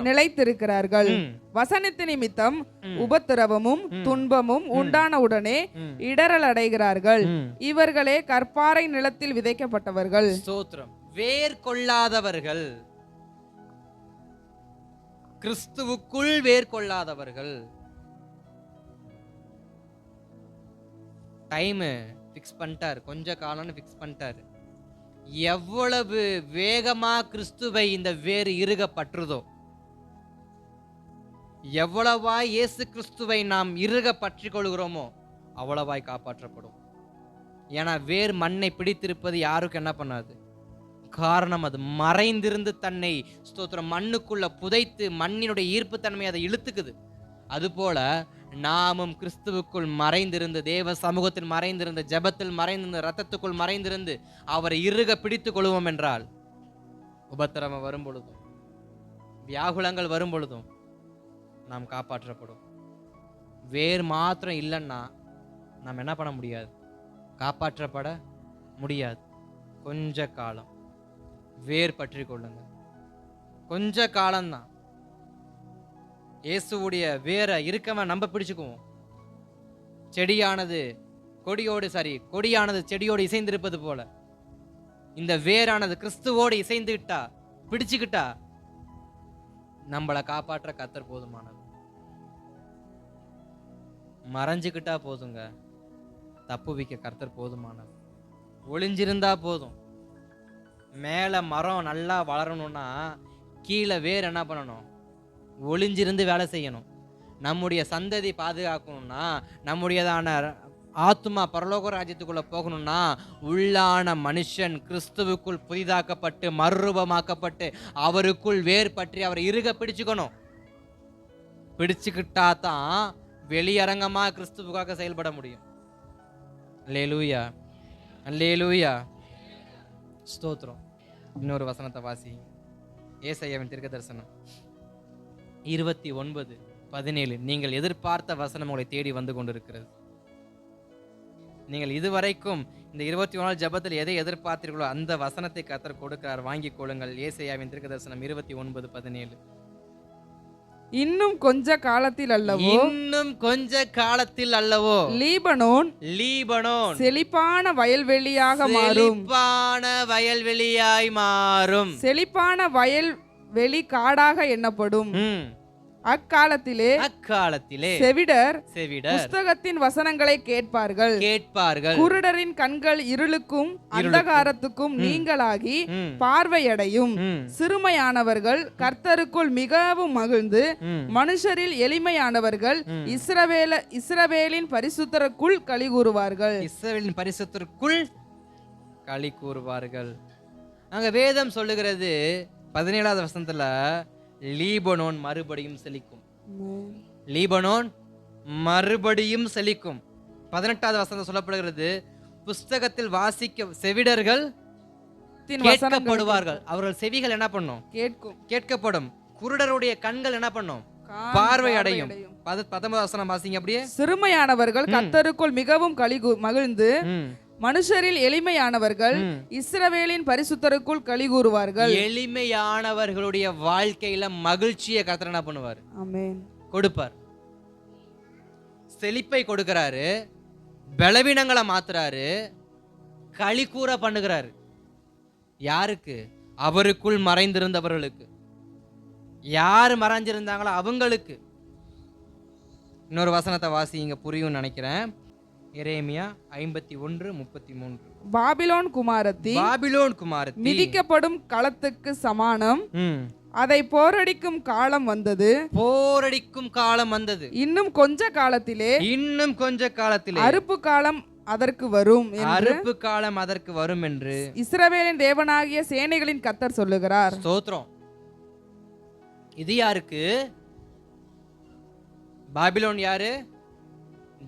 நிலைத்திருக்கிறார்கள். வசனத்து நிமித்தம் உபத்திரவமும் துன்பமும் உண்டான உடனே இடரல் அடைகிறார்கள். இவர்களே கற்பாறை நிலத்தில் விதைக்கப்பட்டவர்கள். ஸ்தோத்திரம். வேர் கொள்ளாதவர்கள், கிறிஸ்துவுக்குள் வேர் கொள்ளாதவர்கள். டைம் ஃபிக்ஸ் பண்ணிட்டார், கொஞ்ச காலம்னு ஃபிக்ஸ் பண்ணிட்டார். எவ்வளவு வேகமா கிறிஸ்துவை இந்த வேறு இறுக பற்றுதோ, எவ்வளவாய் இயேசு கிறிஸ்துவை நாம் இறுக பற்றி கொள்கிறோமோ அவ்வளவாய் காப்பாற்றப்படும். ஏன்னா வேர் மண்ணை பிடித்திருப்பது யாருக்கும் என்ன பண்ணாது? காரணம் அது மறைந்திருந்து தன்னை ஸ்தோத்திரம் மண்ணுக்குள்ள புதைத்து மண்ணினுடைய ஈர்ப்பு தன்மை அதை இழுத்துக்குது. அதுபோல நாமும் கிறிஸ்துவுக்குள் மறைந்திருந்து, தேவ சமூகத்தில் மறைந்திருந்து, ஜெபத்தில் மறைந்திருந்து, ரத்தத்துக்குள் மறைந்திருந்து அவரை இறுக பிடித்து கொள்வோம் என்றால் உபத்திரவம் வரும் பொழுதும் வியாகுலங்கள் வரும் பொழுதும் நாம் காப்பாற்றப்படும். வேர் மாத்திரம் இல்லைன்னா நாம் என்ன பண்ண முடியாது? காப்பாற்றப்பட முடியாது. கொஞ்ச காலம் வேர் பற்றி கொள்ளுங்க. கொஞ்ச காலம்தான். இயேசுவுடைய வேரை இருக்கவன் நம்ம பிடிச்சுக்குவோம். கொடியானது செடியோடு இசைந்திருப்பது போல இந்த வேரானது கிறிஸ்துவோடு இசைந்துக்கிட்டா, பிடிச்சுக்கிட்டா நம்மளை காப்பாற்ற கர்த்தர் போதுமானது. மறைஞ்சுக்கிட்டா போதுங்க, தப்புவிக்க கர்த்தர் போதுமானது. ஒளிஞ்சிருந்தா போதும். மேல மரம் நல்லா வளரணும்னா கீழே வேர் என்ன பண்ணணும்? ஒளிஞ்சிருந்து வேலை செய்யணும். நம்முடைய சந்ததி பாதுகாக்கணும்னா, நம்முடையதான ஆத்மா பரலோக ராஜ்யத்துக்குள்ள போகணும்னா, உள்ளான மனுஷன் கிறிஸ்துவுக்குள் புதிதாக்கப்பட்டு மறுரூபமாக்கப்பட்டு அவருக்குள் வேர் பற்றி அவரை இறுக பிடிச்சுக்கணும். பிடிச்சுக்கிட்டா தான் வெளியரங்கமா கிறிஸ்துவுக்காக செயல்பட முடியும். அல்லேலூயா, அல்லேலூயா, ஸ்தோத்திரம். இன்னொரு வசனத்தை வாசி. ஏசாயாவின் தீர்க்கதரிசனம் 29:17. நீங்கள் எதிர்பார்த்த வசனம் உங்களை தேடி வந்து கொண்டிருக்கிறது. நீங்கள் இதுவரைக்கும் இந்த 24 ஜெபத்தில் எதை எதிர்பார்த்தீர்களோ அந்த வசனத்தை கர்த்தர் கொடுக்கிறார். வாங்கிக் கொள்ளுங்கள். ஏசாயாவின் தீர்க்கதரிசனம் 29:17. இன்னும் கொஞ்ச காலத்தில் அல்லவோ லீபனோன் செழிப்பான வயல்வெளியாக மாறும். செழிப்பான வயல்வெளி காடாக எண்ணப்படும். அக்காலத்திலே செவிடர் புஸ்தகத்தின் வசனங்களை கேட்பார்கள். குருடரின் கண்கள் இருளுக்கும் அந்தகாரத்துக்கும் நீங்களாகி பார்வையடையும். சிறுமையானவர்கள் கர்த்தருக்குள் மிகவும் மகிழ்ந்து, மனுஷரில் எளிமையானவர்கள் இஸ்ரவேலின் பரிசுத்தருக்குள் களி கூறுவார்கள். இஸ்ரவேலின் பரிசுத்தருக்குள் களி கூறுவார்கள். அங்க வேதம் சொல்லுகிறது 17வது வசனத்துல, லீபனோன் மறுபடியும் செழிக்கும். லீபனோன் மறுபடியும் செழிக்கும். 18வது வசனம் சொல்லப்படுகிறது, புஸ்தகத்தில் வாசிக்க செவிடர்கள் கேட்கப்படுவார்கள். அவர்கள் செவிகள் என்ன பண்ணும்? கேட்கப்படும். குருடருடைய கண்கள் என்ன பண்ணும்? பார்வை அடையும். 19வது வசனம் வாசிங்க அப்படியே. சிறுமையானவர்கள் கர்த்தருக்குள் மிகவும் மகிழ்ந்து, மனுஷரில் எளிமையானவர்கள் இஸ்ரவேலின் பரிசுத்தருக்குள் களி கூறுவார்கள். எளிமையானவர்களுடைய வாழ்க்கையில மகிழ்ச்சியை கர்த்தர் என்ன பண்ணுவார்? ஆமென். கொடுப்பார். செழிப்பை கொடுக்கிறாரு, பலவீனங்களை மாத்துறாரு, களி கூற பண்ணுகிறாரு. யாருக்கு? அவருக்குள் மறைந்திருந்தவர்களுக்கு. யார் மறைஞ்சிருந்தாங்களோ அவங்களுக்கு. இன்னொரு வசனத்தை வாசிங்க, புரியும் நினைக்கிறேன். எரேமியா 51:33. பாபிலோன் குமாரத்தி மிதிக்கப்படும் களத்துக்கு சமானம். அதை போரடிக்கும் காலம் வந்தது. இன்னும் கொஞ்ச காலத்திலே அறுப்பு காலம் அதற்கு வரும் என்று இஸ்ரவேலின் தேவனாகிய சேனைகளின் கர்த்தர் சொல்லுகிறார். ஸ்தோத்திரம். இது யாருக்கு? பாபிலோன் யாரு?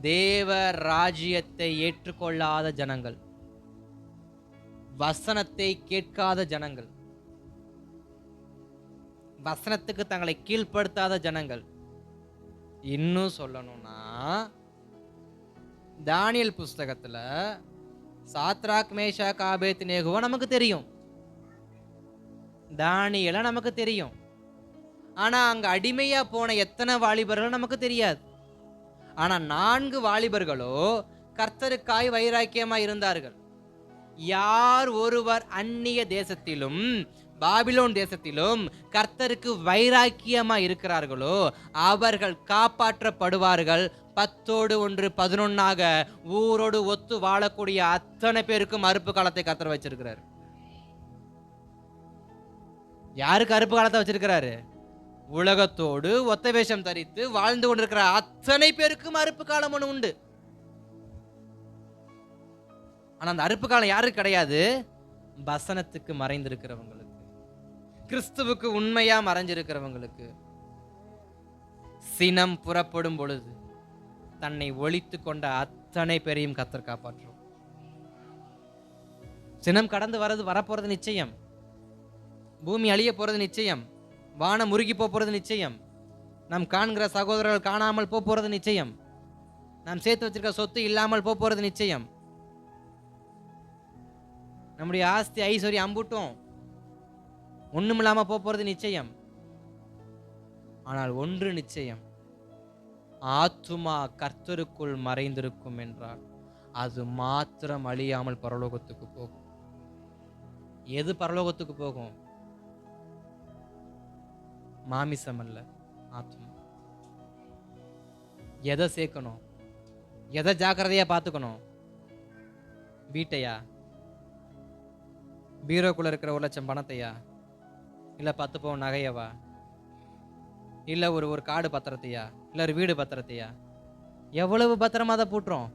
தேவ ராஜ்யத்தை ஏற்றுக்கொள்ளாத ஜனங்கள், வசனத்தை கேட்காத ஜனங்கள், வசனத்துக்கு தங்களை கீழ்ப்படுத்தாத ஜனங்கள். இன்னும் சொல்லணும்னா, தானியேல் புஸ்தகத்துல சாத்ராக் மேஷாக் ஆபேத்நேகோவ நமக்கு தெரியும், தானியேல நமக்கு தெரியும். ஆனா அங்க அடிமையா போன எத்தனை வாலிபர்கள் நமக்கு தெரியாது. ஆனா 4 வாலிபர்களோ கர்த்தருக்காய் வைராக்கியமா இருந்தார்கள். யார் ஒருவர் அந்நிய தேசத்திலும் பாபிலோன் தேசத்திலும் கர்த்தருக்கு வைராக்கியமா இருக்கிறார்களோ அவர்கள் காப்பாற்றப்படுவார்கள். 10ஓடு 1 11ஆக ஊரோடு ஒத்து வாழக்கூடிய அத்தனை பேருக்கும் அறுப்பு காலத்தை கர்த்தர் வச்சிருக்கிறார். யாருக்கு அறுப்பு காலத்தை வச்சிருக்கிறாரு? உலகத்தோடு ஒத்த வேஷம் தரித்து வாழ்ந்து கொண்டிருக்கிற அத்தனை பேருக்கும் அறுப்பு காலம் ஒன்று உண்டு. ஆனா அந்த அறுப்பு காலம் யாருக்கு கிடையாது? வசனத்துக்கு மறைந்திருக்கிறவங்களுக்கு, கிறிஸ்துவுக்கு உண்மையா மறைஞ்சிருக்கிறவங்களுக்கு சினம் புறப்படும் பொழுது தன்னை ஒழித்து கொண்ட அத்தனை பேரையும் கர்த்தர் காப்பாற்றும். சினம் கடந்து வரப்போறது நிச்சயம். பூமி அழிய போறது நிச்சயம். வானம் முருகி போறது நிச்சயம். நாம் காண்கிற சகோதரர்கள் காணாமல் போறது நிச்சயம். நாம் சேர்த்து வச்சிருக்க சொத்து இல்லாமல் போறது நிச்சயம். நம்முடைய ஆஸ்தி ஐஸ்வர்யம் அம்புட்டும் ஒண்ணுமில்லாம போறது நிச்சயம். ஆனால் ஒன்று நிச்சயம், ஆத்துமா கர்த்தருக்குள் மறைந்திருக்கும் என்றால் அது மாத்திரம் அழியாமல் பரலோகத்துக்கு போகும். எது பரலோகத்துக்கு போகும்? மாமிசம் அல்ல, ஆத்துமா. எதை சேர்க்கணும்? எதை ஜாக்கிரதையா பார்த்துக்கணும்? வீட்டையா? பீரோக்குள்ள இருக்கிற 1,00,000 பணத்தையா? இல்லை 10 பவுன் நகையவா? இல்லை ஒரு காடு பத்திரத்தையா? இல்லை ஒரு வீடு பத்திரத்தையா? எவ்வளவு பத்திரமா அதை பூட்டுறோம்?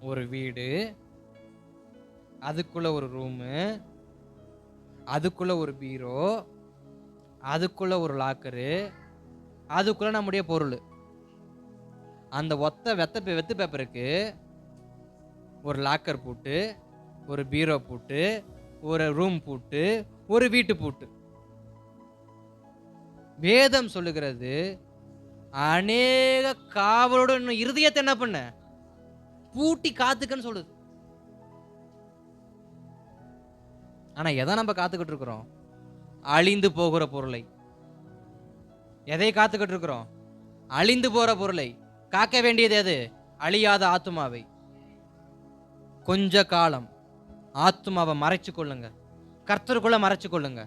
ஒரு வீடு, அதுக்குள்ள ஒரு ரூமு, அதுக்குள்ள ஒரு பீரோ, அதுக்குள்ள ஒரு லாக்கரு, அதுக்குள்ள நம்முடைய பொருள். அந்த வெத்து பேப்பருக்கு ஒரு லாக்கர் பூட்டு, ஒரு பீரோ பூட்டு, ஒரு ரூம் பூட்டு, ஒரு வீட்டு பூட்டு. வேதம் சொல்லுகிறது, அநேக காவலோட இருதயத்தை என்ன பண்ண பூட்டி காத்துக்கன்னு சொல்லுது. ஆனா எதை நம்ம காத்துக்கிட்டு இருக்கிறோம்? அழிந்து போகிற பொருளை. எதை காத்துக்கிட்டு இருக்கிறோம்? அழிந்து போற பொருளை. காக்க வேண்டியது எது? அழியாத ஆத்துமாவை. கொஞ்ச காலம் ஆத்துமாவை மறைச்சு கொள்ளுங்க, கர்த்தருக்குள்ள மறைச்சு கொள்ளுங்க.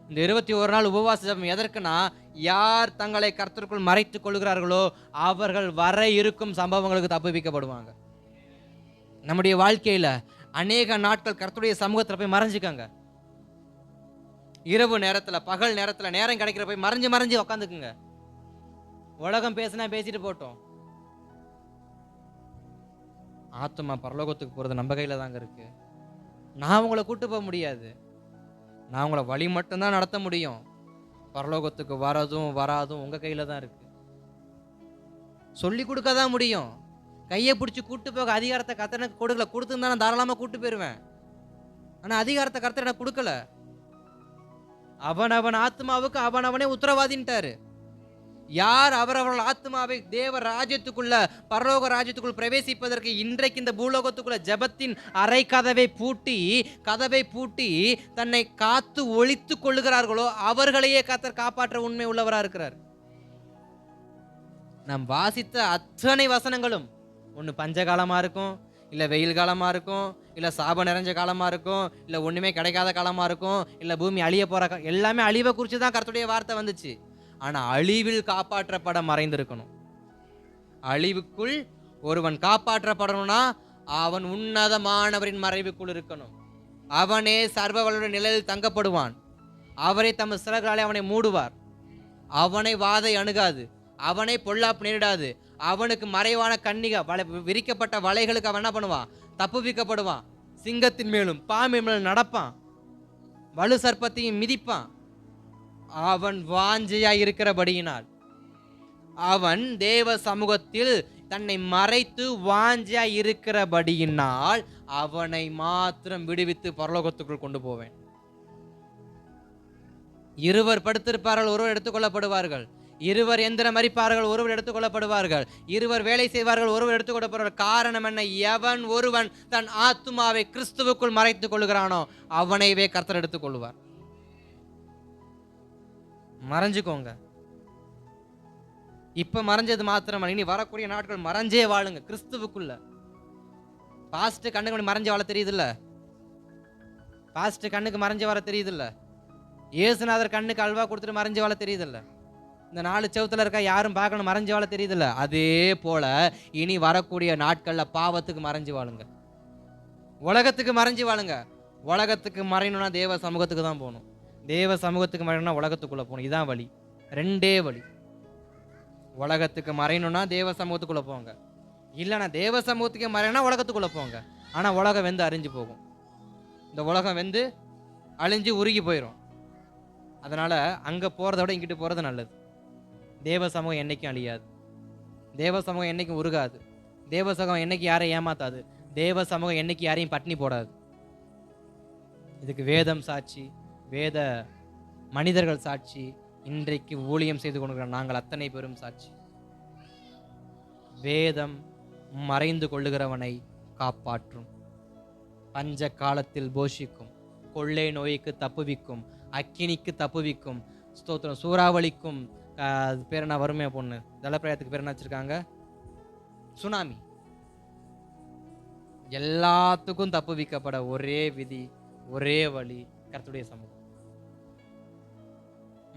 இந்த 21 நாள் உபவாச ஜெபம் எதற்குனா, யார் தங்களை கர்த்தருக்குள் மறைத்து கொள்கிறார்களோ அவர்கள் வர இருக்கும் சம்பவங்களுக்கு தப்புவிக்கப்படுவாங்க. நம்முடைய வாழ்க்கையில அநேக நாட்கள் கர்த்தருடைய சமூகத்தில் போய் மறைஞ்சுக்கங்க. இரவு நேரத்துல, பகல் நேரத்துல, நேரம் கிடைக்கிற போய் மறைஞ்சு உக்காந்துக்குங்க. உலகம் பேசினா பேசிட்டு போட்டோம். ஆத்துமா பரலோகத்துக்கு போறது நம்ம கையில தாங்க இருக்கு. நான் உங்களை கூட்டு போக முடியாது. நான் உங்களை வழி மட்டும்தான் நடத்த முடியும். பரலோகத்துக்கு வரதும் வராதும் உங்க கையில தான் இருக்கு. சொல்லி கொடுக்க தான் முடியும். கையை பிடிச்சி கூட்டு போக அதிகாரத்தை கர்த்தர் எனக்கு கொடுக்கல. கொடுத்துருந்தா நான் தாராளமா கூட்டு போயிருவேன். ஆனா அதிகாரத்தை கர்த்தர் எனக்கு கொடுக்கல. அவன் ஆத்மாவுக்கு அவனவனே உத்தரவாதின்ட்டாரு. யார் அவரவர்கள் ஆத்மாவை தேவ ராஜ்யத்துக்குள்ள, பரலோக ராஜ்யத்துக்குள் பிரவேசிப்பதற்கு இன்றைக்கு இந்த பூலோகத்துக்குள்ள ஜெபத்தின் அரை கதவை பூட்டி தன்னை காத்து ஒளித்து கொள்ளுகிறார்களோ அவர்களையே கர்த்தர் காப்பாற்ற உண்மை உள்ளவரா இருக்கிறார். நாம் வாசித்த அத்தனை வசனங்களும் ஒன்று பஞ்சகாலமா இருக்கும், இல்லை வெயில் காலமா இருக்கும், இல்லை சாபம் நிறைஞ்ச காலமா இருக்கும், இல்லை ஒண்ணுமே கிடைக்காத காலமா இருக்கும், இல்லை பூமி அழிய போற எல்லாமே அழிவை குறித்து தான் கர்த்தருடைய வார்த்தை வந்துச்சு. ஆனா அழிவில் காப்பாற்றப்பட மறைந்திருக்கணும். அழிவுக்குள் ஒருவன் காப்பாற்றப்படணும்னா அவன் உன்னதமானவரின் மறைவுக்குள் இருக்கணும். அவனே சர்வ வல்லவருடைய நிழலில் தங்கப்படுவான். அவரை தம் சிறகுகளாலே அவனை மூடுவார். அவனை வாதை அணுகாது, அவனை பொல்லாப்பு நேரிடாது. அவனுக்கு மறைவான கன்னிகை விரிக்கப்பட்ட வலைகளுக்கு அவன் என்ன பண்ணுவான்? தப்புவிக்கப்படுவான். சிங்கத்தின் மேலும் பாம்பின் மேலும் நடப்பான். வலு சர்ப்பத்தையும் மிதிப்பான். அவன் வாஞ்சையா இருக்கிறபடியினால், அவன் தேவ சமூகத்தில் தன்னை மறைத்து வாஞ்சையா இருக்கிறபடியினால் அவனை மாத்திரம் விடுவித்து பரலோகத்துக்குள் கொண்டு போவேன். இருவர் படுத்திருப்பார்கள், ஒருவர் எடுத்துக்கொள்ளப்படுவார்கள். இருவர் எந்திரம் மறிப்பார்கள், ஒருவர் எடுத்துக்கொள்ளப்படுவார்கள். இருவர் வேலை செய்வார்கள், ஒருவர் எடுத்துக்கொள்ளப்படுவார்கள். காரணம் என்ன? எவன் ஒருவன் தன் ஆத்துமாவை கிறிஸ்துவுக்குள் மறைத்துக் கொள்கிறானோ அவனைவே கர்த்தர் எடுத்துக்கொள்வார். மறைஞ்சுக்கோங்க. இப்ப மறைஞ்சது மாத்திரமல்ல, இனி வரக்கூடிய நாட்கள் மறைஞ்சே வாழுங்க கிறிஸ்துவுக்குள்ள. பாஸ்ட் கண்ணுக்கு மறைஞ்சு வாழ தெரியுதுல்ல? பாஸ்ட் கண்ணுக்கு மறைஞ்சு வர தெரியுதுல்ல? இயேசுநாதர் கண்ணுக்கு அல்வா கொடுத்துட்டு மறைஞ்சு வாழ தெரியுதுல்ல? இந்த 4 செவத்துல இருக்க யாரும் பார்க்கணும் மறைஞ்சு வாழ தெரியுதுல்ல? அதே போல இனி வரக்கூடிய நாட்கள்ல பாவத்துக்கு மறைஞ்சு வாழுங்க, உலகத்துக்கு மறைஞ்சு வாழுங்க. உலகத்துக்கு மறையணும்னா தேவ சமூகத்துக்கு தான் போகணும். தேவ சமூகத்துக்கு மறையணும்னா உலகத்துக்குள்ள போகணும். இதான் வழி, ரெண்டே வழி. உலகத்துக்கு மறையணும்னா தேவ சமூகத்துக்குள்ள போங்க, இல்லைன்னா தேவ சமூகத்துக்கு மறையணும்னா உலகத்துக்குள்ள போங்க. ஆனால் உலகம் வெந்து அழிஞ்சு போகும். இந்த உலகம் வெந்து அழிஞ்சு உருகி போயிடும். அதனால் அங்கே போகிறத விட இங்கிட்டு போகிறது நல்லது. தேவ சமூகம் என்றைக்கும் அழியாது, தேவ சமூகம் என்றைக்கும் உருகாது, தேவ சமூகம் என்றைக்கு யாரையும் ஏமாத்தாது, தேவ சமூகம் என்றைக்கு யாரையும் பட்டினி போடாது. இதுக்கு வேதம் சாட்சி, வேத மனிதர்கள் சாட்சி, இன்றைக்கு ஊழியம் செய்து கொண்டிருக்கிற நாங்கள் அத்தனை பேரும் சாட்சி. வேதம் மறைந்து கொள்ளுகிறவனை காப்பாற்றும், பஞ்ச காலத்தில் போஷிக்கும், கொள்ளை நோய்க்கு தப்புவிக்கும், அக்கினிக்கு தப்புவிக்கும், ஸ்தோத்திரம், சூறாவளிக்கும், அது பேர் என்ன வறுமையா பொண்ணு ஜலப்பிரயத்துக்கு பேர் என்ன வச்சிருக்காங்க, சுனாமி, எல்லாத்துக்கும் தப்புவிக்கப்பட ஒரே விதி, ஒரே வழி, கர்த்தருடைய சமூகம்.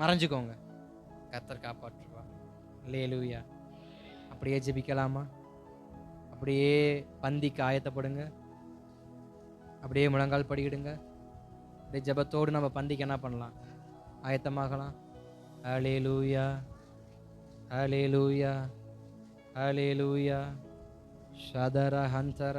மறைஞ்சுக்கோங்க, கர்த்தர் காப்பாற்றுவா. அல்லேலூயா. அப்படியே ஜெபிக்கலாமா? அப்படியே பந்திக்கு ஆயத்தப்படுங்க, அப்படியே முழங்கால் படிக்கிடுங்க. அப்படியே ஜெபத்தோடு நம்ம பந்திக்கு என்ன பண்ணலாம்? ஆயத்தமாகலாம். அல்லேலூயா, அல்லேலூயா, அல்லேலூயா. ஷதர ஹந்தர